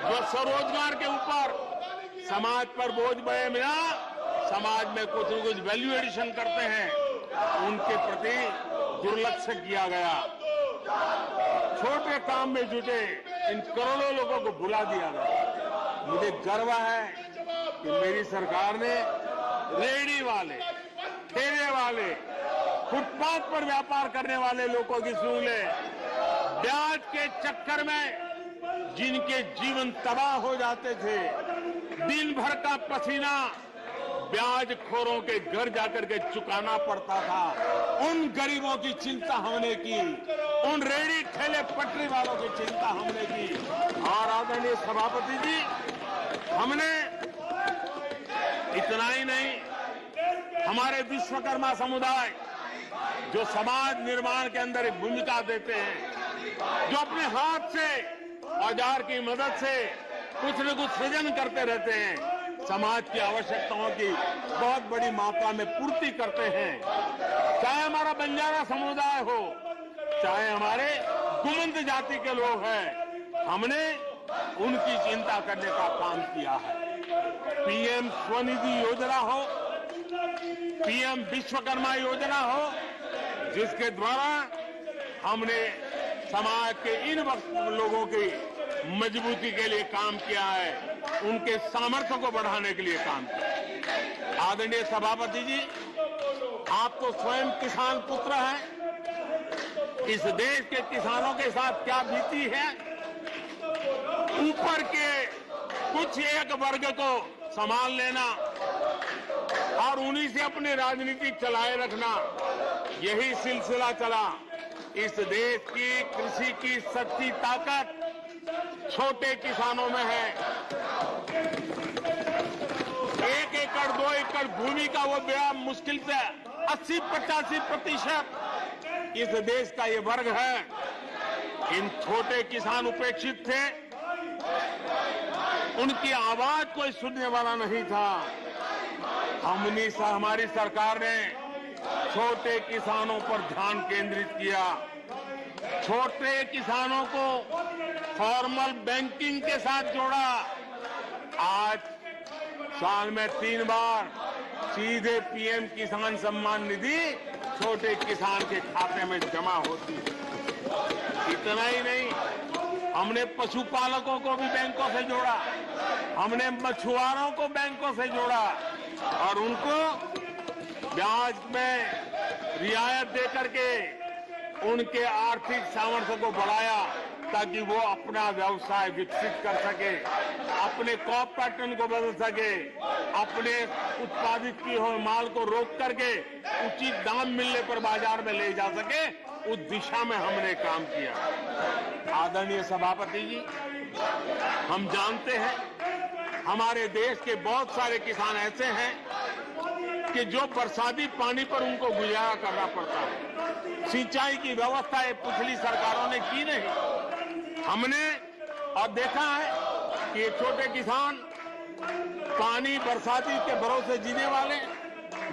जो स्वरोजगार के ऊपर समाज पर बोझ बने बिना समाज में कुछ न कुछ वैल्यू एडिशन करते हैं, उनके प्रति दुर्लक्ष्य किया गया। छोटे काम में जुटे इन करोड़ों लोगों को भुला दिया गया। मुझे गर्व है कि मेरी सरकार ने रेहड़ी वाले, ठेले वाले, फुटपाथ पर व्यापार करने वाले लोगों की सुन ले, ब्याज के चक्कर में जिनके जीवन तबाह हो जाते थे, दिन भर का पसीना ब्याज खोरों के घर जाकर के चुकाना पड़ता था, उन गरीबों की चिंता हमने की, उन रेहड़ी ठेले पटरी वालों की चिंता हमने की। और आदरणीय सभापति जी, हमने इतना ही नहीं, हमारे विश्वकर्मा समुदाय जो समाज निर्माण के अंदर एक भूमिका देते हैं, जो अपने हाथ से औजार की मदद से कुछ न कुछ सृजन करते रहते हैं, समाज की आवश्यकताओं की बहुत बड़ी मात्रा में पूर्ति करते हैं। चाहे हमारा बंजारा समुदाय हो, चाहे हमारे गुमंत जाति के लोग हैं, हमने उनकी चिंता करने का काम किया है। पीएम स्वनिधि योजना हो, पीएम विश्वकर्मा योजना हो, जिसके द्वारा हमने समाज के इन लोगों की मजबूती के लिए काम किया है, उनके सामर्थ्य को बढ़ाने के लिए काम किया। आदरणीय सभापति जी, आप तो स्वयं किसान पुत्र हैं। इस देश के किसानों के साथ क्या बीती है, ऊपर के कुछ एक वर्ग को संभाल लेना और उन्हीं से अपनी राजनीति चलाए रखना, यही सिलसिला चला। इस देश की कृषि की सच्ची ताकत छोटे किसानों में है। 1 एकड़ 2 एकड़ भूमि का वो बड़ा मुश्किल से 80-85% इस देश का ये वर्ग है। इन छोटे किसान उपेक्षित थे, उनकी आवाज कोई सुनने वाला नहीं था। हमारी सरकार ने छोटे किसानों पर ध्यान केंद्रित किया, छोटे किसानों को फॉर्मल बैंकिंग के साथ जोड़ा। आज साल में 3 बार सीधे पीएम किसान सम्मान निधि छोटे किसान के खाते में जमा होती है। इतना ही नहीं, हमने पशुपालकों को भी बैंकों से जोड़ा, हमने मछुआरों को बैंकों से जोड़ा और उनको ब्याज में रियायत देकर के उनके आर्थिक सामर्थ्य को बढ़ाया, ताकि वो अपना व्यवसाय विकसित कर सके, अपने क्रॉप पैटर्न को बदल सके, अपने उत्पादित किए हुए माल को रोक करके उचित दाम मिलने पर बाजार में ले जा सके। उस दिशा में हमने काम किया। आदरणीय सभापति जी, हम जानते हैं हमारे देश के बहुत सारे किसान ऐसे हैं कि जो बरसाती पानी पर उनको गुजारा करना पड़ता है। सिंचाई की व्यवस्था ये पिछली सरकारों ने की नहीं। हमने और देखा है कि ये छोटे किसान पानी बरसाती के भरोसे जीने वाले,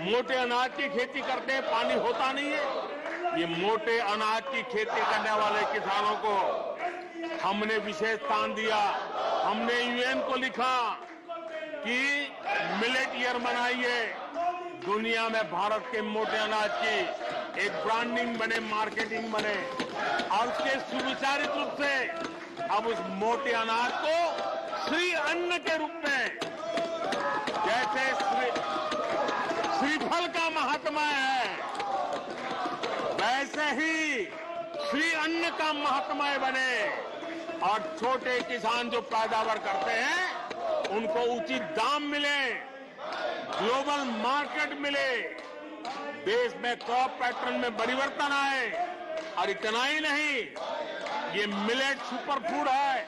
मोटे अनाज की खेती करते हैं, पानी होता नहीं है। ये मोटे अनाज की खेती करने वाले किसानों को हमने विशेष स्थान दिया। हमने यूएन को लिखा कि मिलेट ईयर मनाइए, दुनिया में भारत के मोटे अनाज की एक ब्रांडिंग बने, मार्केटिंग बने और उसके सुविचारित रूप से अब उस मोटे अनाज को श्री अन्न के रूप में, जैसे श्रीफल का महात्मा है, वैसे ही श्री अन्न अन्य का महात्मा बने और छोटे किसान जो पैदावार करते हैं उनको उचित दाम मिले, ग्लोबल मार्केट मिले, देश में क्रॉप पैटर्न में परिवर्तन आए। और इतना ही नहीं, ये मिलेट सुपरफूड है,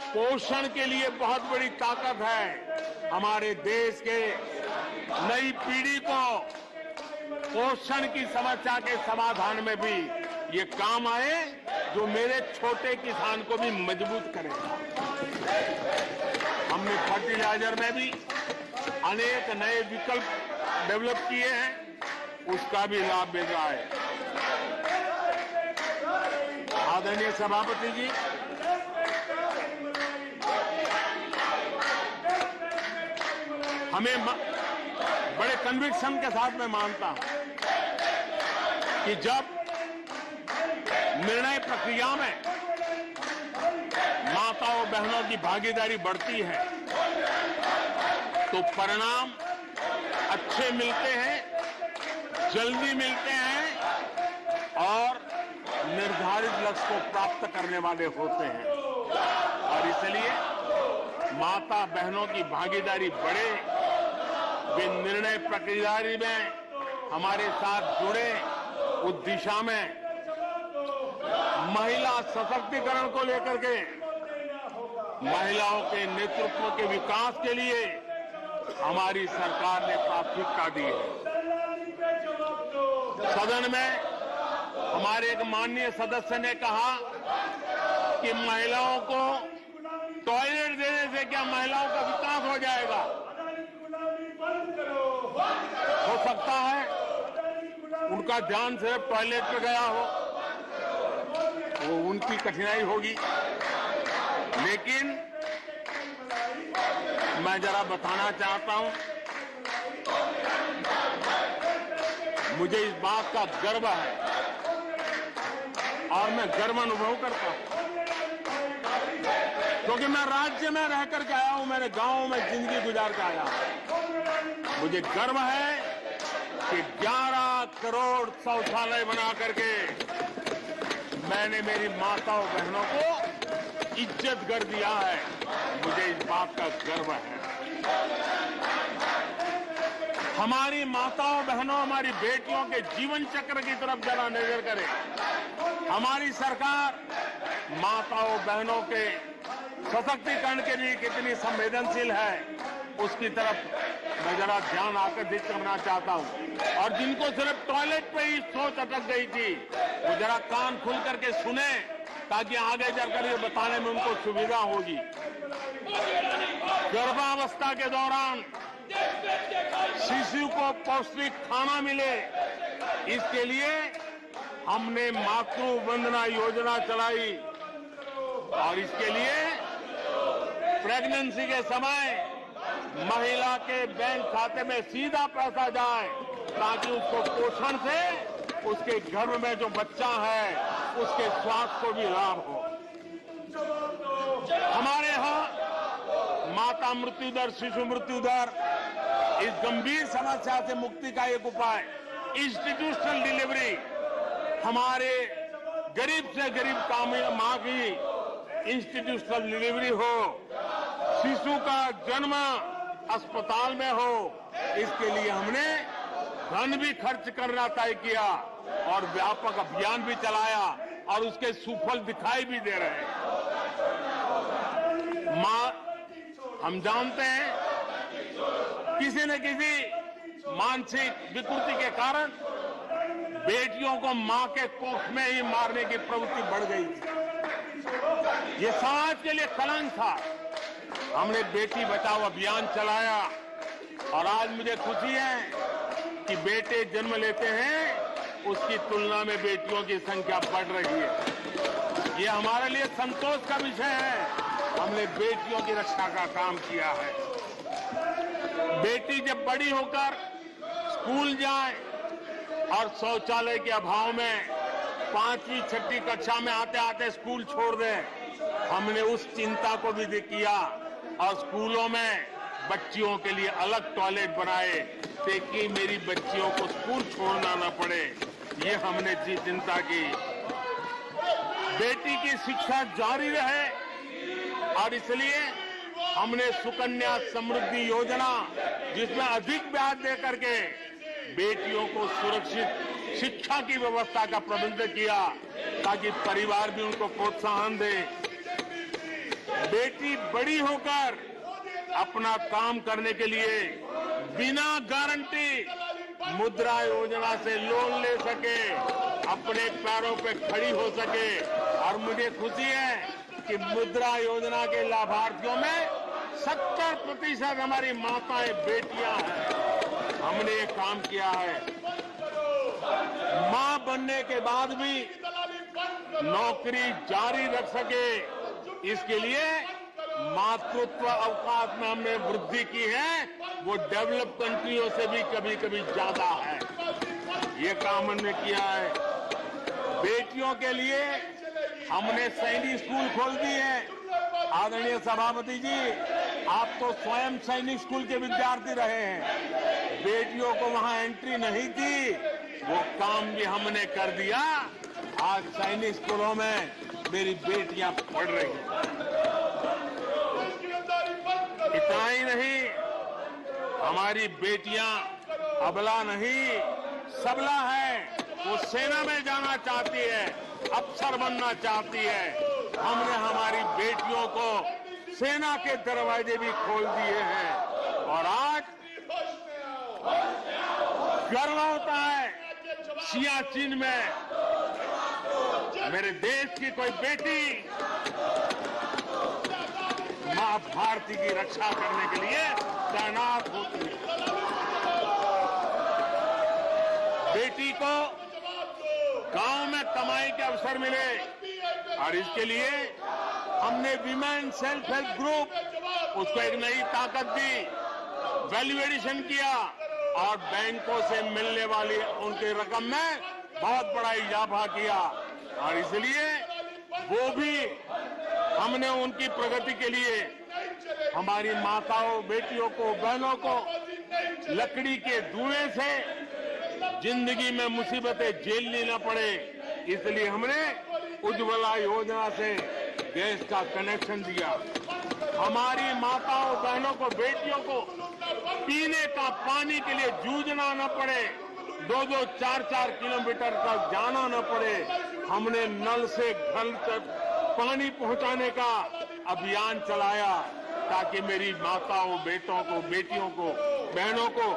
पोषण के लिए बहुत बड़ी ताकत है। हमारे देश के नई पीढ़ी को पोषण की समस्या के समाधान में भी ये काम आए, जो मेरे छोटे किसान को भी मजबूत करेगा। हमने फर्टिलाइजर में भी अनेक नए विकल्प डेवलप किए हैं, उसका भी लाभ मिल रहा है। आदरणीय सभापति जी, हमें बड़े कन्विक्शन के साथ मैं मानता हूं कि जब निर्णय प्रक्रिया में माताओं बहनों की भागीदारी बढ़ती है तो परिणाम अच्छे मिलते हैं, जल्दी मिलते हैं और निर्धारित लक्ष्य को प्राप्त करने वाले होते हैं। और इसलिए माता बहनों की भागीदारी बढ़े, वे निर्णय प्रक्रिया में हमारे साथ जुड़े, उस दिशा में महिला सशक्तिकरण को लेकर के, महिलाओं के नेतृत्व के विकास के लिए हमारी सरकार ने प्राथमिकता दी है। सदन में हमारे एक माननीय सदस्य ने कहा कि महिलाओं को टॉयलेट देने से क्या महिलाओं का विकास हो जाएगा? हो सकता है उनका ध्यान सिर्फ टॉयलेट पे गया हो, वो उनकी कठिनाई होगी। लेकिन मैं जरा बताना चाहता हूं, मुझे इस बात का गर्व है और मैं गर्व अनुभव करता हूं, क्योंकि मैं राज्य में रह करके आया हूं, मेरे गांव में जिंदगी गुजार के आया हूं। मुझे गर्व है कि 11 करोड़ शौचालय बना करके मैंने मेरी माताओं बहनों को इज्जत कर दिया है। मुझे इस बात का गर्व है। हमारी माताओं बहनों, हमारी बेटियों के जीवन चक्र की तरफ जरा नजर करें। हमारी सरकार माताओं बहनों के सशक्तिकरण के लिए कितनी संवेदनशील है, उसकी तरफ मैं जरा ध्यान आकर्षित करना चाहता हूं। और जिनको सिर्फ टॉयलेट पे ही सोच अटक गई थी, वो जरा कान खुल करके सुने, ताकि आगे जाकर ये बताने में उनको सुविधा होगी। गर्भावस्था के दौरान शिशु को पौष्टिक खाना मिले, इसके लिए हमने मातृ वंदना योजना चलाई। और इसके लिए प्रेगनेंसी के समय महिला के बैंक खाते में सीधा पैसा जाए, ताकि उसको पोषण से उसके गर्भ में जो बच्चा है उसके स्वास्थ्य को भी लाभ हो। हमारे यहाँ माता मृत्यु दर, शिशु मृत्यु दर, इस गंभीर समस्या से मुक्ति का एक उपाय इंस्टीट्यूशनल डिलीवरी। हमारे गरीब से गरीब मां की इंस्टीट्यूशनल डिलीवरी हो, शिशु का जन्म अस्पताल में हो, इसके लिए हमने धन भी खर्च करना तय किया और व्यापक अभियान भी चलाया और उसके सुफल दिखाई भी दे रहे हैं। हम जानते हैं किसी न किसी मानसिक विकृति के कारण बेटियों को मां के कोख में ही मारने की प्रवृत्ति बढ़ गई थी। ये समाज के लिए कलंक था। हमने बेटी बचाओ अभियान चलाया और आज मुझे खुशी है कि बेटे जन्म लेते हैं, उसकी तुलना में बेटियों की संख्या बढ़ रही है। ये हमारे लिए संतोष का विषय है। हमने बेटियों की रक्षा का काम किया है। बेटी जब बड़ी होकर स्कूल जाए और शौचालय के अभाव में 5वीं 6वीं कक्षा में आते आते स्कूल छोड़ दें, हमने उस चिंता को भी किया और स्कूलों में बच्चियों के लिए अलग टॉयलेट बनाए ताकि मेरी बच्चियों को स्कूल छोड़ना न पड़े। ये हमने चिंता की। बेटी की शिक्षा जारी रहे और इसलिए हमने सुकन्या समृद्धि योजना, जिसमें अधिक ब्याज दे करके बेटियों को सुरक्षित शिक्षा की व्यवस्था का प्रबंध किया ताकि परिवार भी उनको प्रोत्साहन दे। बेटी बड़ी होकर अपना काम करने के लिए बिना गारंटी मुद्रा योजना से लोन ले सके, अपने पैरों पे खड़ी हो सके। और मुझे खुशी है कि मुद्रा योजना के लाभार्थियों में 70% हमारी माताएं बेटियां हैं। हमने ये काम किया है। मां बनने के बाद भी नौकरी जारी रख सके, इसके लिए मातृत्व अवकाश में हमने वृद्धि की है, वो डेवलप कंट्रियों से भी कभी कभी ज्यादा है। ये काम हमने किया है। बेटियों के लिए हमने सैनिक स्कूल खोल दिए हैं। आदरणीय सभापति जी, आप तो स्वयं सैनिक स्कूल के विद्यार्थी रहे हैं। बेटियों को वहां एंट्री नहीं थी, वो काम भी हमने कर दिया। आज सैनिक स्कूलों में मेरी बेटियां पढ़ रही हैं। इतना ही नहीं, हमारी बेटियां अबला नहीं सबला है। वो सेना में जाना चाहती है, अफसर बनना चाहती है। हमने हमारी बेटियों को सेना के दरवाजे भी खोल दिए हैं। और आज गर्व होता है सियाचिन में मेरे देश की कोई बेटी मां भारती की रक्षा करने के लिए तैनात होती है। बेटी को गांव में कमाई के अवसर मिले और इसके लिए हमने विमेन सेल्फ हेल्प ग्रुप, उसको एक नई ताकत दी, वैल्यू एडिशन किया और बैंकों से मिलने वाली उनकी रकम में बहुत बड़ा इजाफा किया। और इसलिए वो भी हमने उनकी प्रगति के लिए हमारी माताओं, बेटियों को, बहनों को लकड़ी के धुएं से जिंदगी में मुसीबतें झेलनी न पड़े, इसलिए हमने उज्ज्वला योजना से गैस का कनेक्शन दिया। हमारी माताओं, बहनों को, बेटियों को पीने का पानी के लिए जूझना न पड़े, 2-2, 4-4 किलोमीटर तक जाना न पड़े। हमने नल से घर तक पानी पहुंचाने का अभियान चलाया ताकि मेरी माताओं, बेटों को, बेटियों को, बहनों को,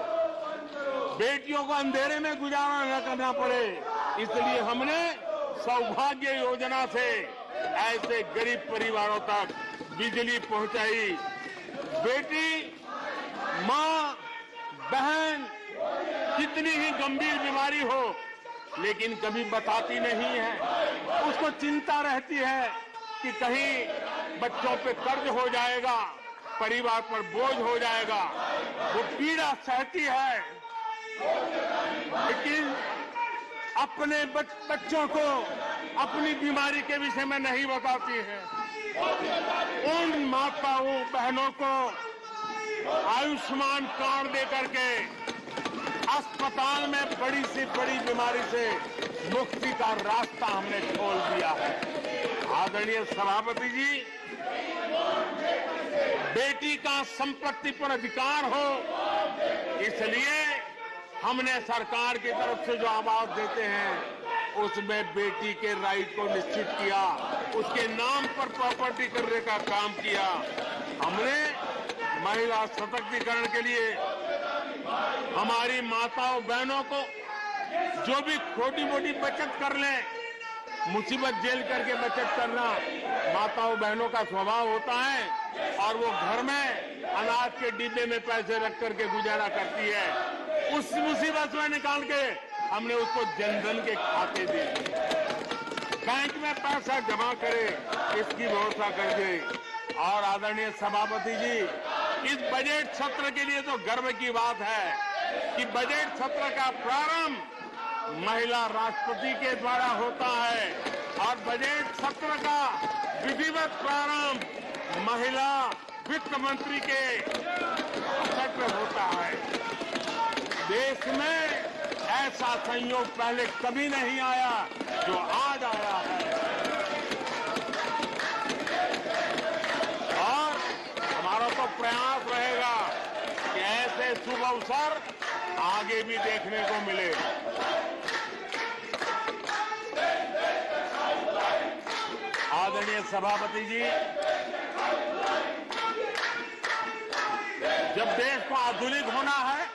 बेटियों को अंधेरे में गुजारा न करना पड़े। इसलिए हमने सौभाग्य योजना से ऐसे गरीब परिवारों तक बिजली पहुंचाई। बेटी, मां, बहन कितनी ही गंभीर बीमारी हो लेकिन कभी बताती नहीं है। उसको चिंता रहती है कि कहीं बच्चों पे कर्ज हो जाएगा, परिवार पर बोझ हो जाएगा। वो पीड़ा सहती है लेकिन अपने बच्चों को अपनी बीमारी के विषय में नहीं बताती है। उन माताओं, बहनों को आयुष्मान कार्ड दे करके अस्पताल में बड़ी से बड़ी बीमारी से मुक्ति का रास्ता हमने खोल दिया है। आदरणीय सभापति जी, बेटी का संपत्ति पर अधिकार हो, इसलिए हमने सरकार की तरफ से जो आवाज देते हैं उसमें बेटी के राइट को निश्चित किया, उसके नाम पर प्रॉपर्टी करने का काम किया। हमने महिला सशक्तिकरण के लिए हमारी माताओं, बहनों को जो भी छोटी मोटी बचत कर लें, मुसीबत झेल करके बचत करना माताओं, बहनों का स्वभाव होता है और वो घर में अनाज के डिब्बे में पैसे रख करके गुजारा करती है। उस मुसीबत में निकाल के हमने उसको जनधन के खाते दे दिए, बैंक में पैसा जमा करे, इसकी व्यवस्था कर दे। और आदरणीय सभापति जी, इस बजट सत्र के लिए तो गर्व की बात है कि बजट सत्र का प्रारंभ महिला राष्ट्रपति के द्वारा होता है और बजट सत्र का विधिवत प्रारंभ महिला वित्त मंत्री के अवसर पर होता है। देश में ऐसा संयोग पहले कभी नहीं आया जो आज आया है। शुभ अवसर आगे भी देखने को मिले। आदरणीय सभापति जी, जब देश को आधुनिक होना है,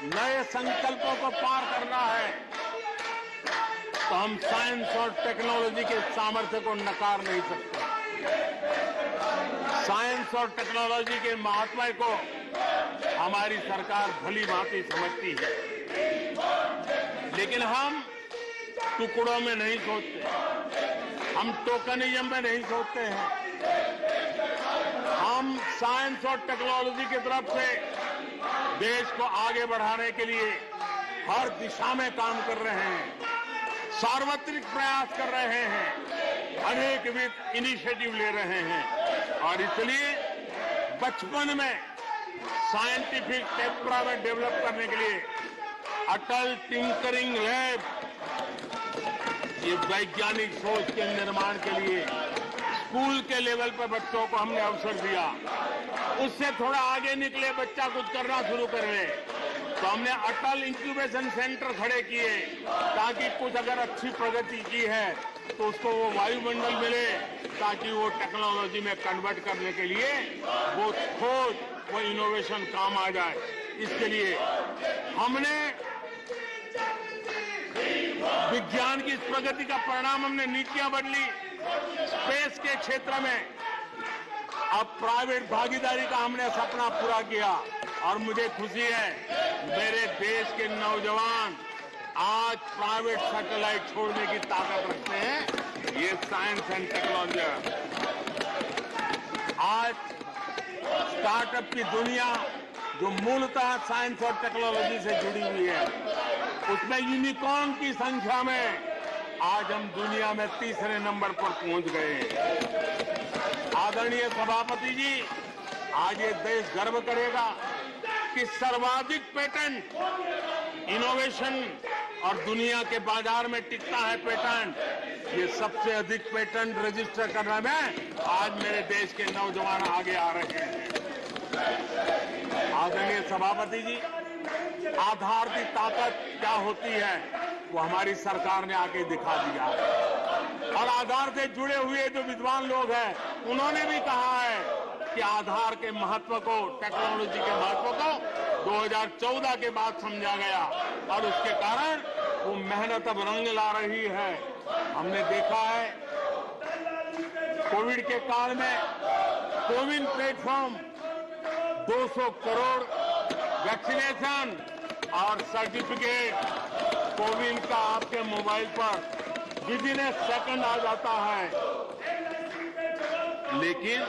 नए संकल्पों को पार करना है, तो हम साइंस और टेक्नोलॉजी के सामर्थ्य को नकार नहीं सकते। साइंस और टेक्नोलॉजी के महात्मा को हमारी सरकार भली भांति समझती है, लेकिन हम टुकड़ों में नहीं सोचते, हम टोकनिज्म में नहीं सोचते हैं। हम साइंस और टेक्नोलॉजी की तरफ से देश को आगे बढ़ाने के लिए हर दिशा में काम कर रहे हैं, सार्वत्रिक प्रयास कर रहे हैं, अनेकविध इनिशिएटिव ले रहे हैं। और इसलिए बचपन में साइंटिफिक टेम्परामेंट डेवलप करने के लिए अटल टिंकरिंग लैब, ये वैज्ञानिक सोच के निर्माण के लिए स्कूल के लेवल पर बच्चों को हमने अवसर दिया। उससे थोड़ा आगे निकले, बच्चा कुछ करना शुरू कर ले, तो हमने अटल इंक्यूबेशन सेंटर खड़े किए, ताकि कुछ अगर अच्छी प्रगति की है तो उसको वो वायुमंडल मिले, ताकि वो टेक्नोलॉजी में कन्वर्ट करने के लिए वो खोज, वो इनोवेशन काम आ जाए। इसके लिए हमने विज्ञान की इस प्रगति का परिणाम, हमने नीतियां बदली। स्पेस के क्षेत्र में अब प्राइवेट भागीदारी का हमने सपना पूरा किया, और मुझे खुशी है मेरे देश के नौजवान आज प्राइवेट सैटेलाइट छोड़ने की ताकत रखते हैं। ये साइंस एंड टेक्नोलॉजी। आज स्टार्टअप की दुनिया जो मूलतः साइंस और टेक्नोलॉजी से जुड़ी हुई है, उसमें यूनिकॉर्न की संख्या में आज हम दुनिया में तीसरे नंबर पर पहुंच गए हैं। आदरणीय सभापति जी, आज ये देश गर्व करेगा कि सर्वाधिक पेटेंट इनोवेशन और दुनिया के बाजार में टिकता है पेटेंट, ये सबसे अधिक पेटेंट रजिस्टर करने में आज मेरे देश के नौजवान आगे आ रहे हैं। आदरणीय सभापति जी, आधार की ताकत क्या होती है वो हमारी सरकार ने आके दिखा दिया, और आधार से जुड़े हुए जो विद्वान लोग हैं उन्होंने भी कहा है कि आधार के महत्व को, टेक्नोलॉजी के महत्व को 2014 के बाद समझा गया, और उसके कारण वो मेहनत अब रंग ला रही है। हमने देखा है कोविड के काल में कोविन प्लेटफॉर्म 200 करोड़ वैक्सीनेशन और सर्टिफिकेट कोविन का आपके मोबाइल पर विदिन ए सेकंड आ जाता है। लेकिन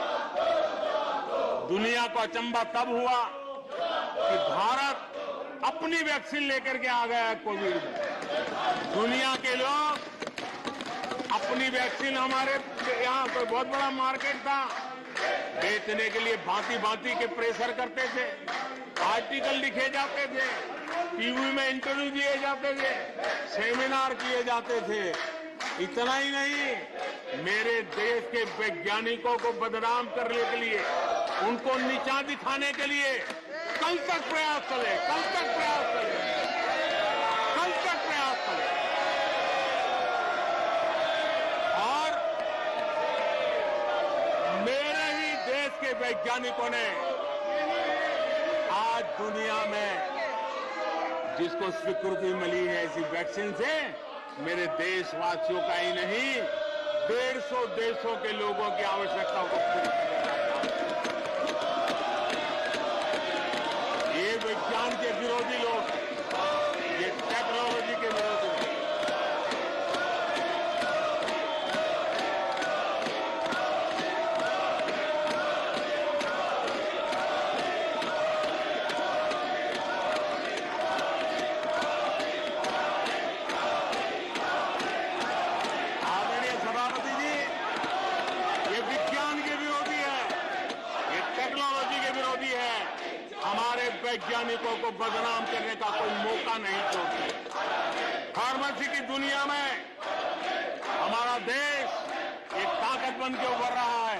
दुनिया को अचंभा तब हुआ कि भारत अपनी वैक्सीन लेकर के आ गया है कोविड में। दुनिया के लोग अपनी वैक्सीन, हमारे यहाँ कोई बहुत बड़ा मार्केट था, बेचने के लिए भांति भांति के प्रेशर करते थे, आर्टिकल लिखे जाते थे, टीवी में इंटरव्यू दिए जाते थे, सेमिनार किए जाते थे। इतना ही नहीं, मेरे देश के वैज्ञानिकों को बदनाम करने के लिए, उनको नीचा दिखाने के लिए कल तक प्रयास चले, कल तक प्रयास चले, कल तक प्रयास चले। और मेरे ही देश के वैज्ञानिकों ने आज दुनिया में जिसको स्वीकृति मिली है ऐसी वैक्सीन से, मेरे देशवासियों का ही नहीं 150 देशों के लोगों की आवश्यकताओं को पूरी किया जाता है। ये विज्ञान के विरोधी लोग, ये टेक्नोलॉजी के विरोधी लोग, वैज्ञानिकों को बदनाम करने का कोई मौका नहीं छोड़ते। फार्मेसी की दुनिया में हमारा देश एक ताकत बन के उभर रहा है।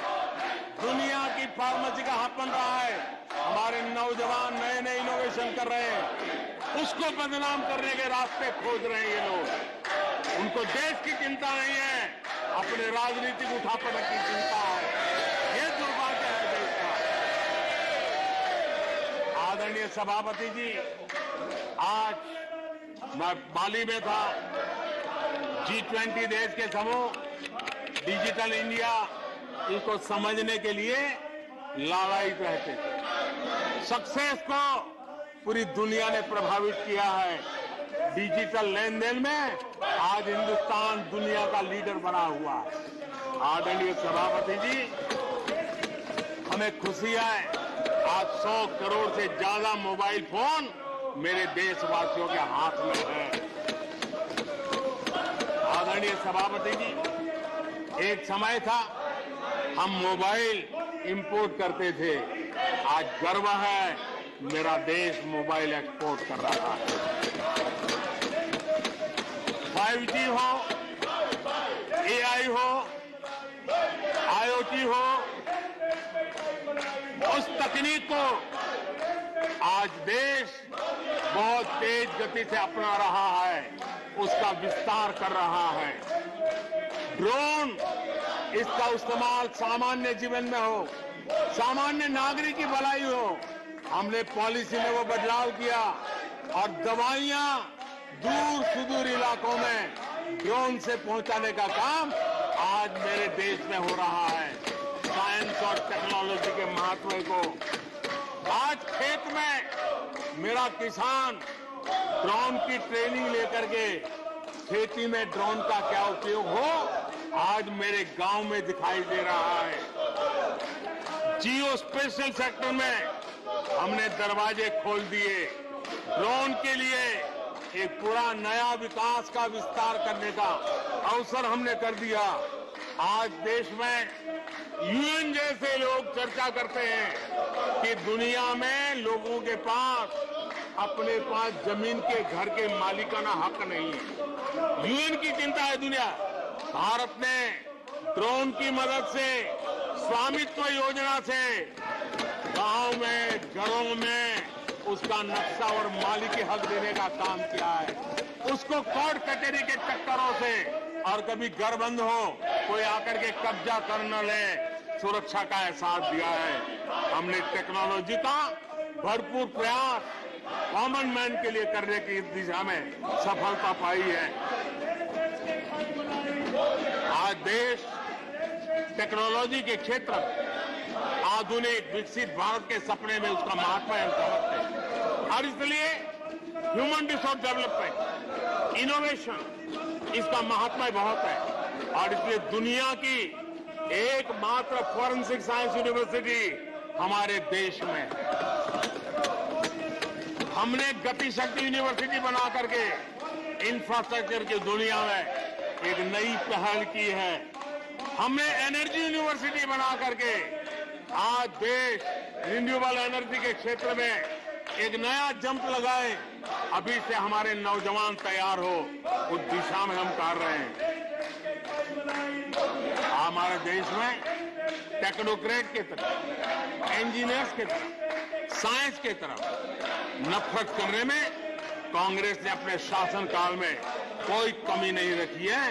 दुनिया की फार्मेसी का हब बन रहा है, हमारे नौजवान नए नए इनोवेशन कर रहे हैं, उसको बदनाम करने के रास्ते खोज रहे हैं ये लोग। उनको देश की चिंता नहीं है, अपने राजनीतिक उठापटक की चिंता है। ये दुर्भाग्य है देश का। आदरणीय सभापति जी, आज मैं बाली में था। G20 देश के समूह डिजिटल इंडिया इसको समझने के लिए लालायित रहते थे। सक्सेस को पूरी दुनिया ने प्रभावित किया है। डिजिटल लेन देन में आज हिंदुस्तान दुनिया का लीडर बना हुआ है। आदरणीय सभापति जी, हमें खुशी है आज 100 करोड़ से ज्यादा मोबाइल फोन मेरे देशवासियों के हाथ में है। आदरणीय सभापति जी, एक समय था हम मोबाइल इंपोर्ट करते थे, आज गर्व है मेरा देश मोबाइल एक्सपोर्ट कर रहा है। 5G हो, AI हो, IoT हो, उस तकनीक को आज देश बहुत तेज गति से अपना रहा है, उसका विस्तार कर रहा है। ड्रोन, इसका इस्तेमाल सामान्य जीवन में हो, सामान्य नागरिक की भलाई हो, हमने पॉलिसी में वो बदलाव किया और दवाइयां दूर सुदूर इलाकों में ड्रोन से पहुंचाने का काम आज मेरे देश में हो रहा है। साइंस और टेक्नोलॉजी के महत्व को आज खेत में मेरा किसान ड्रोन की ट्रेनिंग लेकर के खेती में ड्रोन का क्या उपयोग हो, आज मेरे गांव में दिखाई दे रहा है। जियो स्पेशल सेक्टर में हमने दरवाजे खोल दिए। ड्रोन के लिए एक पूरा नया विकास का विस्तार करने का अवसर हमने कर दिया। आज देश में यूएन जैसे लोग चर्चा करते हैं कि दुनिया में लोगों के पास अपने पास जमीन के घर के मालिकाना हक नहीं है। यूएन की चिंता है दुनिया। भारत ने ड्रोन की मदद से, स्वामित्व योजना से गांव में, घरों में उसका नक्शा और मालिकी हक देने का काम किया है। उसको कोर्ट कचहरी के चक्करों से और कभी घर बंद हो, कोई आकर के कब्जा कर न ले, सुरक्षा का एहसास दिया है। हमने टेक्नोलॉजी का भरपूर प्रयास कॉमन मैन के लिए करने की दिशा में सफलता पाई है। आज देश टेक्नोलॉजी के क्षेत्र में आधुनिक विकसित भारत के सपने में उसका महत्व है, समझते हैं। और इसलिए ह्यूमन रिसोर्स डेवलपमेंट, इनोवेशन, इसका महत्व बहुत है। और इसलिए दुनिया की एकमात्र फॉरेंसिक साइंस यूनिवर्सिटी हमारे देश में है। हमने गति शक्ति यूनिवर्सिटी बना करके इंफ्रास्ट्रक्चर की दुनिया में एक नई पहल की है। हमने एनर्जी यूनिवर्सिटी बना करके आज देश रिन्यूएबल एनर्जी के क्षेत्र में एक नया जंप लगाए। अभी से हमारे नौजवान तैयार हो, उस दिशा में हम कर रहे हैं। हमारे देश में टेक्नोक्रेट की तरफ, इंजीनियर्स की तरफ, साइंस की तरफ नफरत करने में कांग्रेस ने अपने शासनकाल में कोई कमी नहीं रखी है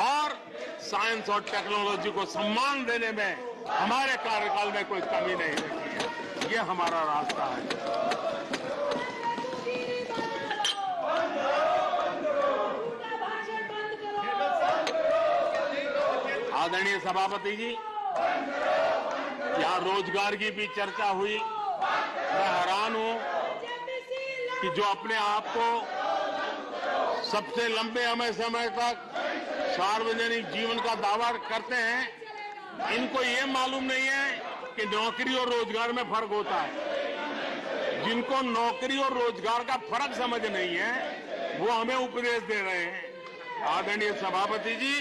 और साइंस और टेक्नोलॉजी को सम्मान देने में हमारे कार्यकाल में कोई कमी नहीं रखी है। ये हमारा रास्ता है। आदरणीय सभापति जी, यहाँ रोजगार की भी चर्चा हुई। मैं हैरान हूं कि जो अपने आप को सबसे लंबे समय तक सार्वजनिक जीवन का दावा करते हैं, इनको ये मालूम नहीं है कि नौकरी और रोजगार में फर्क होता है। जिनको नौकरी और रोजगार का फर्क समझ नहीं है, वो हमें उपदेश दे रहे हैं। आदरणीय सभापति जी,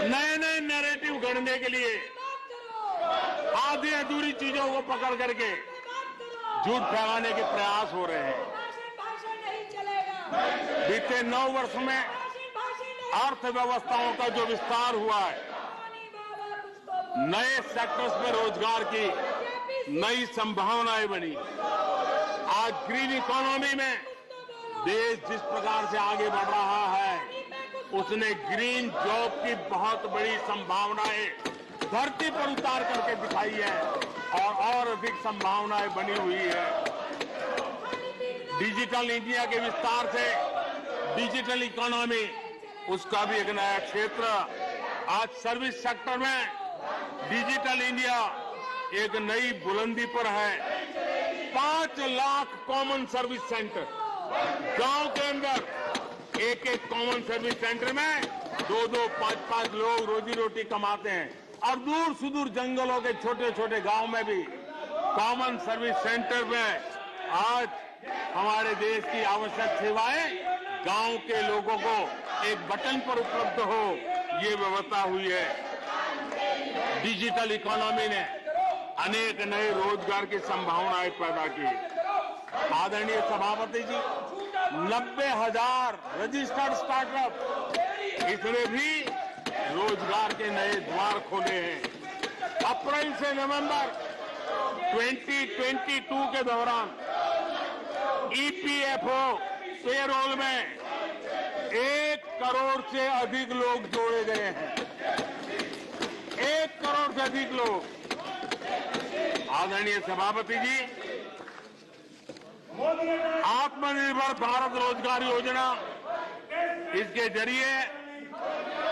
नए नए नैरेटिव गढ़ने के लिए आधी अधूरी चीजों को पकड़ करके झूठ फैलाने के प्रयास हो रहे हैं। बीते 9 वर्ष में अर्थव्यवस्थाओं का जो विस्तार हुआ है, नए सेक्टर्स में रोजगार की नई संभावनाएं बनी। आज ग्रीन इकोनॉमी में देश जिस प्रकार से आगे बढ़ रहा है, उसने ग्रीन जॉब की बहुत बड़ी संभावनाएं धरती पर उतार करके दिखाई है और अधिक संभावनाएं बनी हुई है। डिजिटल इंडिया के विस्तार से डिजिटल इकोनॉमी, उसका भी एक नया क्षेत्र। आज सर्विस सेक्टर में डिजिटल इंडिया एक नई बुलंदी पर है। 5 लाख कॉमन सर्विस सेंटर, गांव के अंदर एक कॉमन सर्विस सेंटर में 2-2, 5-5 लोग रोजी रोटी कमाते हैं। और दूर सुदूर जंगलों के छोटे छोटे गांव में भी कॉमन सर्विस सेंटर में आज हमारे देश की आवश्यक सेवाएं गांव के लोगों को एक बटन पर उपलब्ध हो, ये व्यवस्था हुई है। डिजिटल इकोनॉमी ने अनेक नए रोजगार की संभावनाएं पैदा की। आदरणीय सभापति जी, 90,000 रजिस्टर्ड स्टार्टअप, इसने भी रोजगार के नए द्वार खोले हैं। अप्रैल से नवंबर 2022 के दौरान ईपीएफओ पेरोल में 1 करोड़ से अधिक लोग जोड़े गए हैं। 1 करोड़ से अधिक लोग। आदरणीय सभापति जी, आत्मनिर्भर भारत रोजगार योजना, इसके जरिए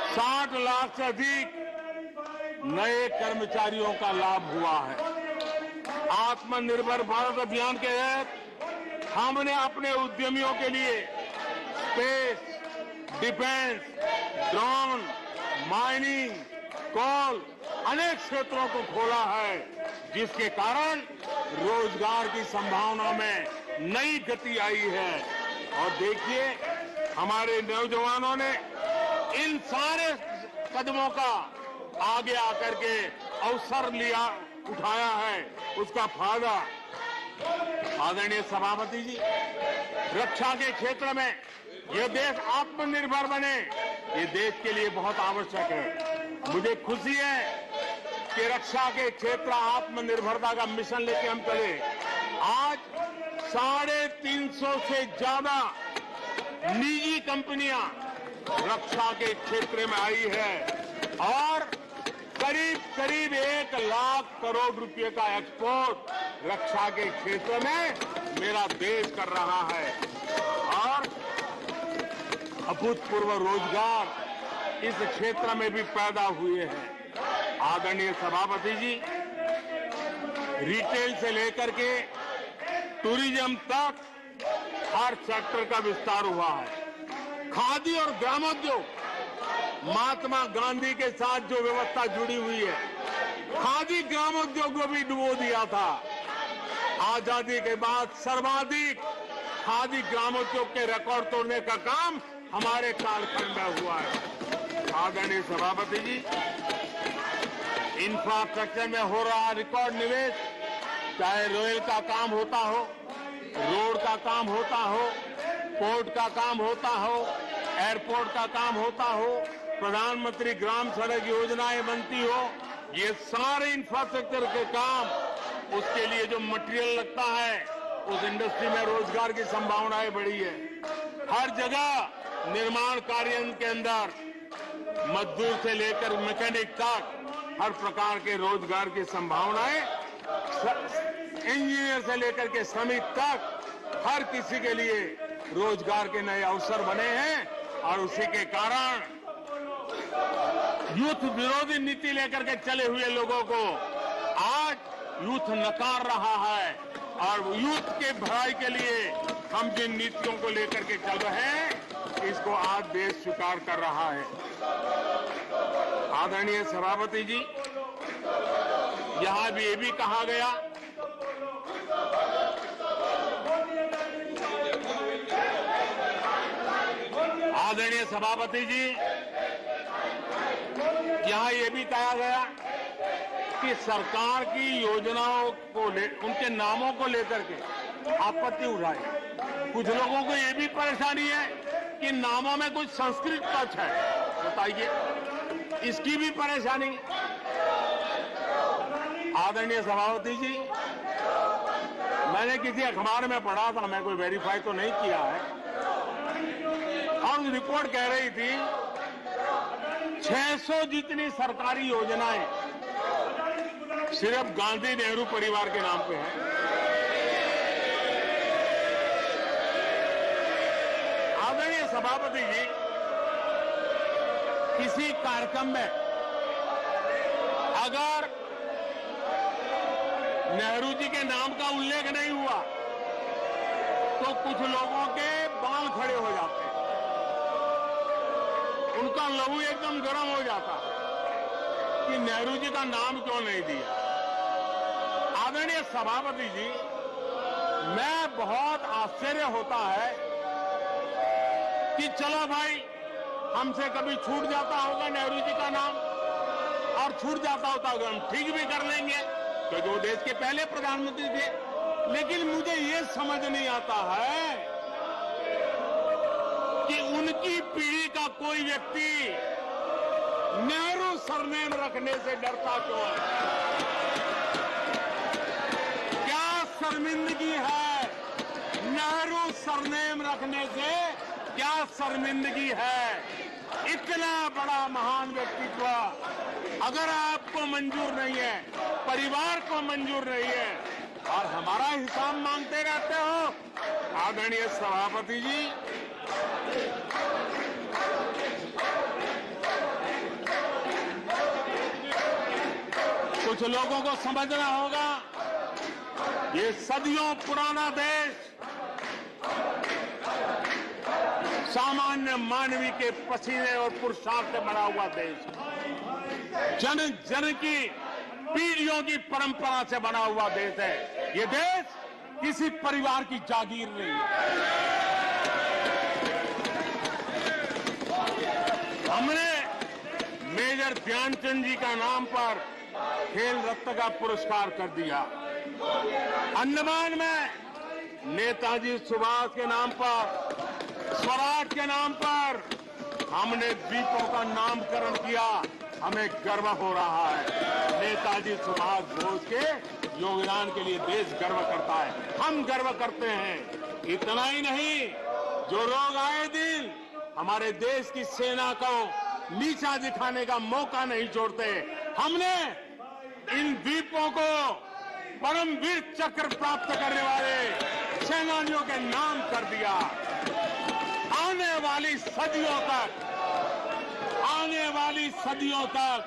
60 लाख से अधिक नए कर्मचारियों का लाभ हुआ है। आत्मनिर्भर भारत अभियान के तहत हमने अपने उद्यमियों के लिए स्पेस, डिफेंस, ड्रोन, माइनिंग, कोल अनेक क्षेत्रों को खोला है, जिसके कारण रोजगार की संभावना में नई गति आई है। और देखिए, हमारे नौजवानों ने इन सारे कदमों का आगे आकर के अवसर लिया, उठाया है, उसका फायदा। आदरणीय सभापति जी, रक्षा के क्षेत्र में यह देश आत्मनिर्भर बने, ये देश के लिए बहुत आवश्यक है। मुझे खुशी है कि रक्षा के क्षेत्र आत्मनिर्भरता का मिशन लेके हम चले। आज 350 से ज्यादा निजी कंपनियां रक्षा के क्षेत्र में आई है और करीब 1 लाख करोड़ रुपए का एक्सपोर्ट रक्षा के क्षेत्र में मेरा देश कर रहा है। और अभूतपूर्व रोजगार इस क्षेत्र में भी पैदा हुए हैं। आदरणीय सभापति जी, रिटेल से लेकर के टूरिज्म तक हर सेक्टर का विस्तार हुआ है। खादी और ग्रामोद्योग, महात्मा गांधी के साथ जो व्यवस्था जुड़ी हुई है, खादी ग्रामोद्योग को भी डुबो दिया था। आजादी के बाद सर्वाधिक खादी ग्रामोद्योग के रिकॉर्ड तोड़ने का काम हमारे कालखंड में हुआ है। आदरणीय सभापति जी, इंफ्रास्ट्रक्चर में हो रहा रिकॉर्ड निवेश, चाहे रेल का काम होता हो, रोड का काम होता हो, पोर्ट का काम होता हो, एयरपोर्ट का काम होता हो, प्रधानमंत्री ग्राम सड़क योजनाएं बनती हो, ये सारे इंफ्रास्ट्रक्चर के काम, उसके लिए जो मटेरियल लगता है, उस इंडस्ट्री में रोजगार की संभावनाएं बढ़ी है। हर जगह निर्माण कार्य के अंदर मजदूर से लेकर मैकेनिक तक हर प्रकार के रोजगार की संभावनाएं, इंजीनियर से लेकर के श्रमिक तक हर किसी के लिए रोजगार के नए अवसर बने हैं। और उसी के कारण यूथ विरोधी नीति लेकर के चले हुए लोगों को आज यूथ नकार रहा है और यूथ के भलाई के लिए हम जिन नीतियों को लेकर के चल रहे हैं, इसको आज देश स्वीकार कर रहा है। आदरणीय सभापति जी, यहां भी ये भी कहा गया आदरणीय सभापति जी, यहां ये भी कहा गया कि सरकार की योजनाओं को उनके नामों को लेकर के आपत्ति उठाई। कुछ लोगों को ये भी परेशानी है कि नामों में कुछ संस्कृत टच है। बताइए, इसकी भी परेशानी। आदरणीय सभापति जी, मैंने किसी अखबार में पढ़ा था, मैं कोई वेरीफाई तो नहीं किया है, और रिपोर्ट कह रही थी 600 जितनी सरकारी योजनाएं सिर्फ गांधी नेहरू परिवार के नाम पे है। आदरणीय सभापति जी, किसी कार्यक्रम में अगर नेहरू जी के नाम का उल्लेख नहीं हुआ तो कुछ लोगों के बाल खड़े हो जाते हैं, उनका लहू एकदम गर्म हो जाता है कि नेहरू जी का नाम क्यों नहीं दिया। आदरणीय सभापति जी, मैं बहुत आश्चर्य होता है कि चलो भाई, हमसे कभी छूट जाता होगा नेहरू जी का नाम, और छूट जाता होता होगा हम ठीक भी कर लेंगे क्योंकि वो देश के पहले प्रधानमंत्री थे। लेकिन मुझे ये समझ नहीं आता है कि उनकी पीढ़ी का कोई व्यक्ति नेहरू सरनेम रखने से डरता क्यों है। क्या शर्मिंदगी है नेहरू सरनेम रखने से? क्या शर्मिंदगी है? इतना बड़ा महान व्यक्तित्व अगर आपको मंजूर नहीं है, परिवार को मंजूर नहीं है, और हमारा हिसाब मांगते रहते हो। आदरणीय सभापति जी, कुछ लोगों को समझना होगा, ये सदियों पुराना देश सामान्य मानवी के पसीने और पुरुषार्थ से बना हुआ देश, जन जन की पीढ़ियों की परंपरा से बना हुआ देश है। ये देश किसी परिवार की जागीर नहीं है। हमने मेजर ध्यानचंद जी का नाम पर खेल रत्न का पुरस्कार कर दिया। अंडमान में नेताजी सुभाष के नाम पर, स्वराज के नाम पर हमने द्वीपों का नामकरण किया। हमें गर्व हो रहा है। नेताजी सुभाष बोस के योगदान के लिए देश गर्व करता है, हम गर्व करते हैं। इतना ही नहीं, जो लोग आए दिन हमारे देश की सेना को नीचा दिखाने का मौका नहीं छोड़ते, हमने इन द्वीपों को परमवीर चक्र प्राप्त करने वाले सेनानियों के नाम कर दिया। आने वाली सदियों तक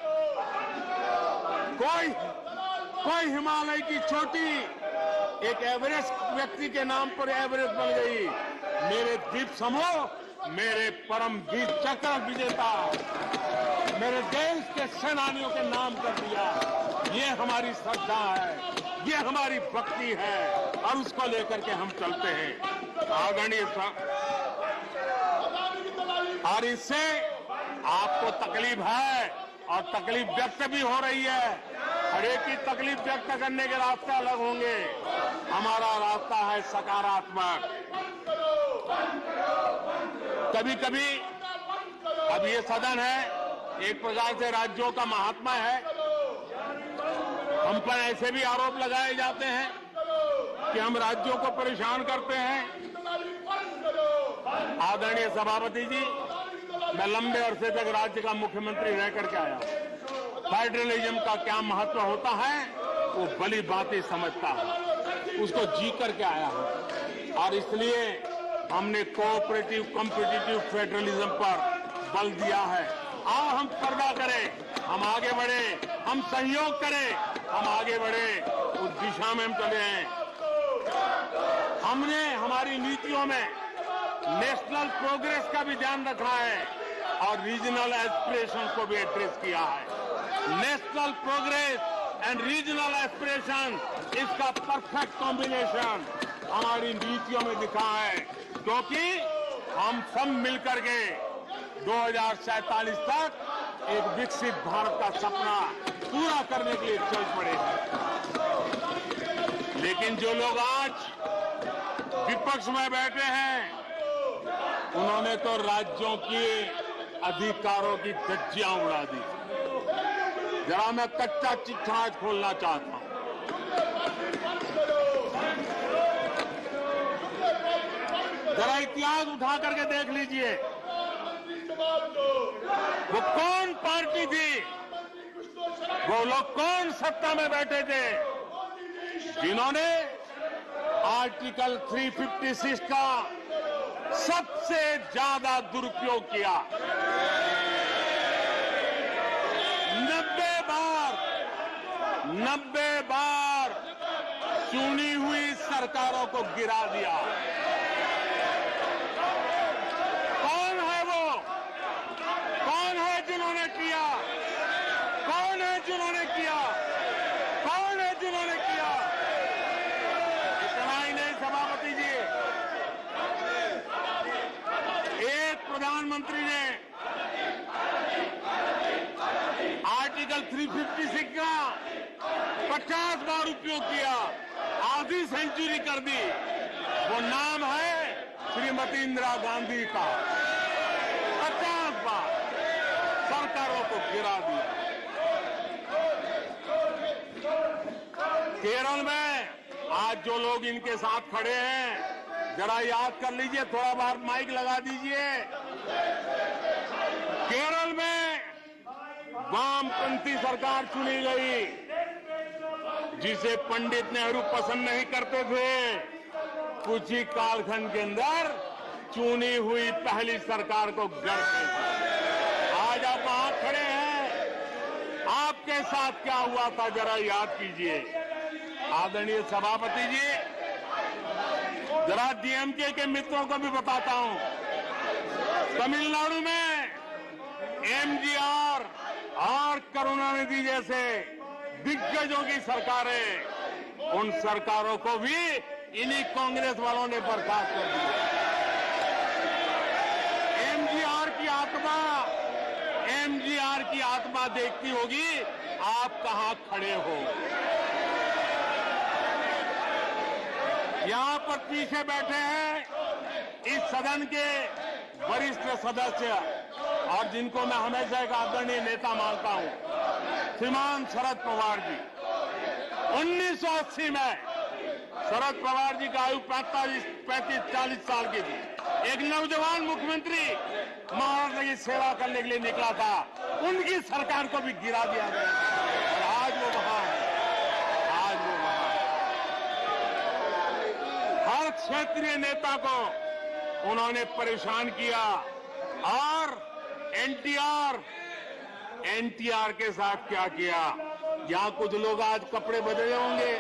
कोई हिमालय की चोटी एक एवरेस्ट व्यक्ति के नाम पर एवरेस्ट बन गई। मेरे द्वीप समूह मेरे परमवीर चक्र विजेता मेरे देश के सेनानियों के नाम कर दिया। ये हमारी श्रद्धा है, ये हमारी भक्ति है, और उसको लेकर के हम चलते हैं। आदरणीय और इससे आपको तकलीफ है और तकलीफ व्यक्त भी हो रही है। हर एक की तकलीफ व्यक्त करने के रास्ते अलग होंगे। हमारा रास्ता है सकारात्मक। कभी कभी, अब ये सदन है, एक प्रकार से राज्यों का महात्मा है, हम पर ऐसे भी आरोप लगाए जाते हैं कि हम राज्यों को परेशान करते हैं। आदरणीय सभापति जी, मैं लंबे अरसे तक राज्य का मुख्यमंत्री रह करके आया। फेडरलिज्म का क्या महत्व होता है वो भली भांति समझता है, उसको जी करके आया हूं, और इसलिए हमने कोऑपरेटिव कॉम्पिटिटिव फेडरलिज्म पर बल दिया है। आओ हम पर्दा करें, हम आगे बढ़े, हम सहयोग करें, हम आगे बढ़े, उस दिशा में हम चले हैं। हमने हमारी नीतियों में नेशनल प्रोग्रेस का भी ध्यान रखा है और रीजनल एस्पिरेशन को भी एड्रेस किया है। National progress and regional aspiration, इसका परफेक्ट कॉम्बिनेशन हमारी नीतियों में दिखा है, क्योंकि हम सब मिलकर के 2047 तक एक विकसित भारत का सपना पूरा करने के लिए चल पड़े हैं। लेकिन जो लोग आज विपक्ष में बैठे हैं, उन्होंने तो राज्यों के अधिकारों की धज्जियां उड़ा दी। जरा मैं कच्चा चिट्ठा आज खोलना चाहता हूं। जरा इतिहास उठा करके देख लीजिए, वो कौन पार्टी थी, वो लोग कौन सत्ता में बैठे थे जिन्होंने आर्टिकल 356 का सबसे ज्यादा दुरुपयोग किया। 90 बार चुनी हुई सरकारों को गिरा दिया। कौन है वो? कौन है जिन्होंने किया? कौन है जिन्होंने किया? कौन है जिन्होंने किया? इतना ही नहीं सभापति जी, एक प्रधानमंत्री ने आर्टिकल 356 का 50 बार उपयोग किया, आधी सेंचुरी कर दी। वो नाम है श्रीमती इंदिरा गांधी का। 50 बार सरकारों को गिरा दिया। केरल में आज जो लोग इनके साथ खड़े हैं, जरा याद कर लीजिए, थोड़ा बार माइक लगा दीजिए। केरल में वामपंथी सरकार चुनी गई, जिसे पंडित नेहरू पसंद नहीं करते थे। कुछ ही कालखंड के अंदर चुनी हुई पहली सरकार को गिराते थे। आज आप वहां खड़े हैं, आपके साथ क्या हुआ था जरा याद कीजिए। आदरणीय सभापति जी, जरा डीएमके के मित्रों को भी बताता हूं, तमिलनाडु में एमजीआर और करुणानिधि जैसे दिग्गजों की सरकारें, उन सरकारों को भी इन्हीं कांग्रेस वालों ने बर्खास्त कर दिया। एमजीआर की आत्मा देखती होगी आप कहां खड़े हो। यहां पर पीछे बैठे हैं इस सदन के वरिष्ठ सदस्य, और जिनको मैं हमेशा एक आदरणीय नेता मानता हूं, श्रीमान शरद पवार जी। 1980 में शरद पवार जी का आयु 35-40 साल की थी। एक नौजवान मुख्यमंत्री महाराष्ट्र की सेवा करने के लिए निकला था, उनकी सरकार को भी गिरा दिया गया और आज वो वहां है। आज वो वहां हर क्षेत्रीय नेता को उन्होंने परेशान किया। और एनटीआर के साथ क्या किया? यहां कुछ लोग आज कपड़े बदले होंगे,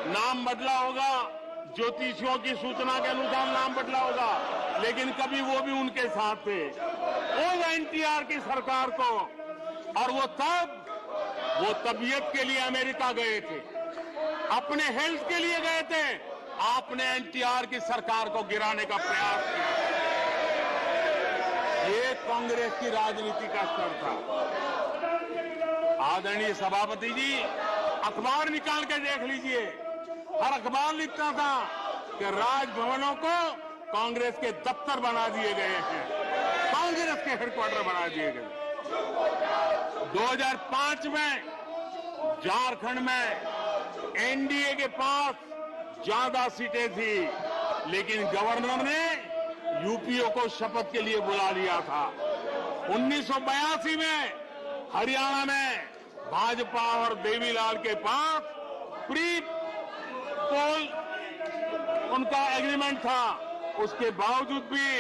नाम बदला होगा, ज्योतिषियों की सूचना के अनुसार नाम बदला होगा, लेकिन कभी वो भी उनके साथ थे। उस एनटीआर की सरकार को, और वो तबीयत के लिए अमेरिका गए थे, अपने हेल्थ के लिए गए थे। आपने एनटीआर की सरकार को गिराने का प्रयास किया। ये कांग्रेस की राजनीति का स्तर था। आदरणीय सभापति जी, अखबार निकाल के देख लीजिए, हर अखबार लिखता था कि राजभवनों को कांग्रेस के दफ्तर बना दिए गए हैं, कांग्रेस के हेडक्वार्टर बना दिए गए। 2005 में झारखंड में एनडीए के पास ज्यादा सीटें थी, लेकिन गवर्नर ने यूपीओ को शपथ के लिए बुला लिया था। 1982 में हरियाणा में भाजपा और देवीलाल के पास प्री पोल उनका एग्रीमेंट था, उसके बावजूद भी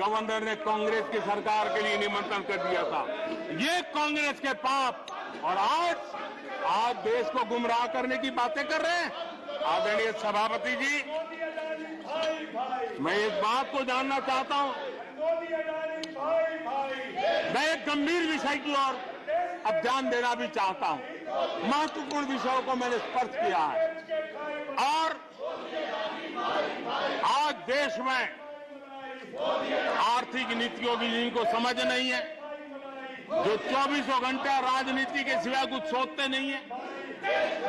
गवर्नर ने कांग्रेस की सरकार के लिए निमंत्रण कर दिया था। ये कांग्रेस के पाप, और आज देश को गुमराह करने की बातें कर रहे हैं। आदरणीय सभापति जी, मैं इस बात को जानना चाहता हूं, मैं एक गंभीर विषय की ओर अब ध्यान देना भी चाहता हूं। महत्वपूर्ण विषयों को मैंने स्पर्श किया है, और आज देश में आर्थिक नीतियों की जिनको समझ नहीं है, जो 24 घंटा राजनीति के सिवाय कुछ सोचते नहीं है,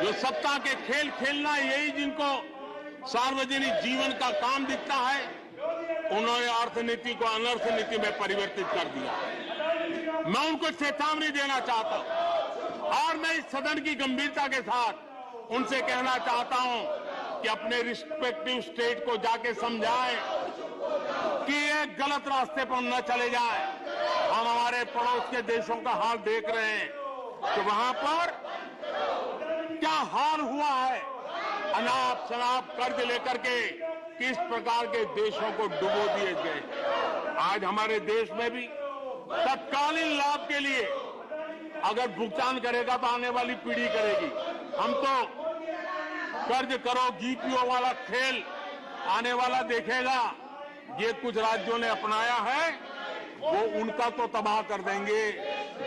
जो सत्ता के खेल खेलना यही जिनको सार्वजनिक जीवन का काम दिखता है, उन्होंने अर्थनीति को अनर्थ नीति में परिवर्तित कर दिया। मैं उनको चेतावनी देना चाहता हूं, और मैं इस सदन की गंभीरता के साथ उनसे कहना चाहता हूं कि अपने रिस्पेक्टिव स्टेट को जाके समझाएं कि ये गलत रास्ते पर न चले जाएं। हम हमारे पड़ोस के देशों का हाल देख रहे हैं कि वहां पर क्या हाल हुआ है। अनाप शनाप कर्ज लेकर के किस प्रकार के देशों को डुबो दिए गए। आज हमारे देश में भी तत्कालीन लाभ के लिए अगर भुगतान करेगा तो आने वाली पीढ़ी करेगी। हम तो कर्ज करो जीपीओ वाला खेल आने वाला देखेगा। ये कुछ राज्यों ने अपनाया है, वो उनका तो तबाह कर देंगे,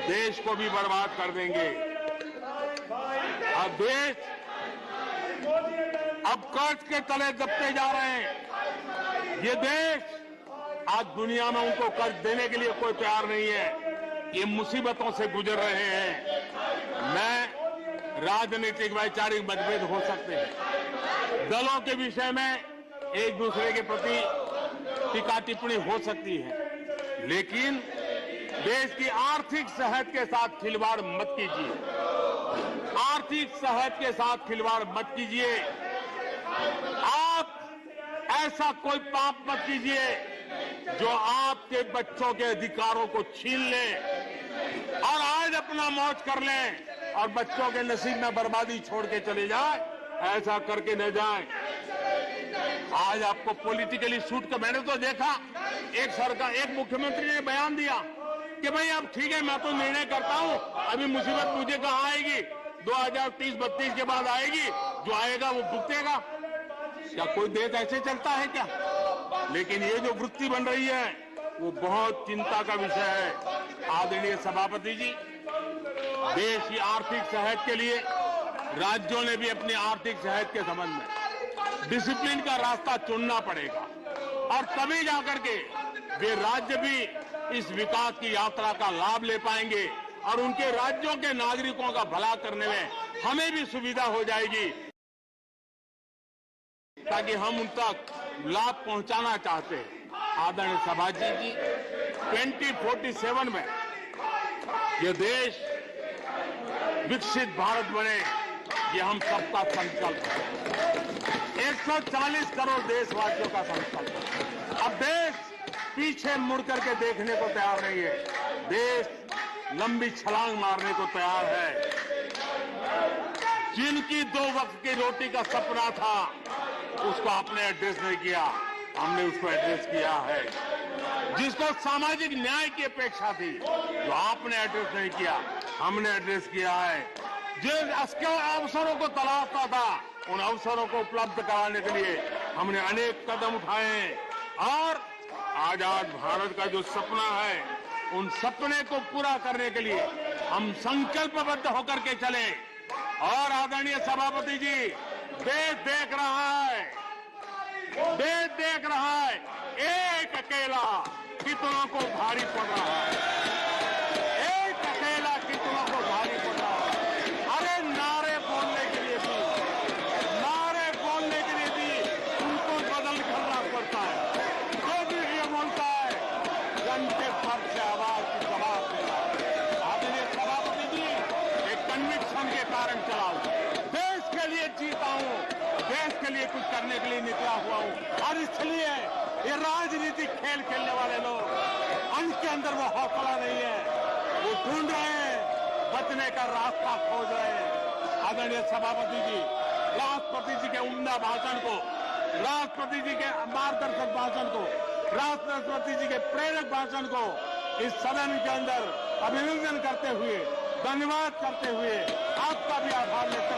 देश को भी बर्बाद कर देंगे। अब देश अब कर्ज के तले दबते जा रहे हैं। ये देश आज दुनिया में उनको कर्ज देने के लिए कोई तैयार नहीं है। ये मुसीबतों से गुजर रहे हैं। मैं राजनीतिक वैचारिक मतभेद हो सकते हैं, दलों के विषय में एक दूसरे के प्रति टीका टिप्पणी हो सकती है, लेकिन देश की आर्थिक सेहत के साथ खिलवाड़ मत कीजिए। आर्थिक सेहत के साथ खिलवाड़ मत कीजिए। आप ऐसा कोई पाप मत कीजिए जो आपके बच्चों के अधिकारों को छीन ले और आज अपना मौज कर लें और बच्चों के नसीब में बर्बादी छोड़ के चले जाए। ऐसा करके न जाए। आज आपको पॉलिटिकली सूट कर, मैंने तो देखा एक मुख्यमंत्री ने बयान दिया कि भाई अब ठीक है, मैं तो निर्णय करता हूं, अभी मुसीबत मुझे कहां आएगी, 2030-32 के बाद आएगी, जो आएगा वो भुगतेगा। क्या कोई देश ऐसे चलता है क्या? लेकिन ये जो वृत्ति बन रही है वो बहुत चिंता का विषय है। आदरणीय सभापति जी, देश की आर्थिक सेहत के लिए राज्यों ने भी अपनी आर्थिक सेहत के संबंध में डिसिप्लिन का रास्ता चुनना पड़ेगा और तभी जाकर के वे राज्य भी इस विकास की यात्रा का लाभ ले पाएंगे और उनके राज्यों के नागरिकों का भला करने में हमें भी सुविधा हो जाएगी, ताकि हम उन तक लाभ पहुंचाना चाहते हैं। आदरणीय सभापति जी, 2047 में यह देश विकसित भारत बने, ये हम सबका संकल्प है। 140 करोड़ देशवासियों का संकल्प है। अब देश पीछे मुड़ करके देखने को तैयार नहीं है। देश लंबी छलांग मारने को तैयार है। जिनकी 2 वक्त की रोटी का सपना था उसको आपने एड्रेस नहीं किया, हमने उसको एड्रेस किया है। जिसको सामाजिक न्याय की अपेक्षा थी जो आपने एड्रेस नहीं किया, हमने एड्रेस किया है। जिन अवसरों को तलाशता था उन अवसरों को उपलब्ध कराने के लिए हमने अनेक कदम उठाए हैं और आजाद भारत का जो सपना है उन सपने को पूरा करने के लिए हम संकल्पबद्ध होकर के चले। और आदरणीय सभापति जी, देश देख रहा है, देश देख रहा है, एक अकेला कितनों को भारी पड़ रहा है, एक अकेला कितनों को भारी पड़ रहा है। अरे नारे बोलने के लिए भी उनको बदल करना पड़ता है। जो भी ये बोलता है घंटे पर से आवाज की जवाब देना। आदरणीय सभापति जी, एक कन्विक्शन के कारण चला हूं, देश के लिए जीता हूं, देश के लिए कुछ करने के लिए निकला हुआ हूं। और इसलिए ये राजनीतिक खेल खेलने वाले लोग, उनके अंदर वो हौसला नहीं है, वो ढूंढ रहे हैं, बचने का रास्ता खोज रहे हैं। आदरणीय सभापति जी, राष्ट्रपति जी के उम्दा भाषण को, राष्ट्रपति जी के मार्गदर्शक भाषण को, राष्ट्रपति जी के प्रेरक भाषण को इस सदन के अंदर अभिनंदन करते हुए, धन्यवाद करते हुए आपका भी आभार लेते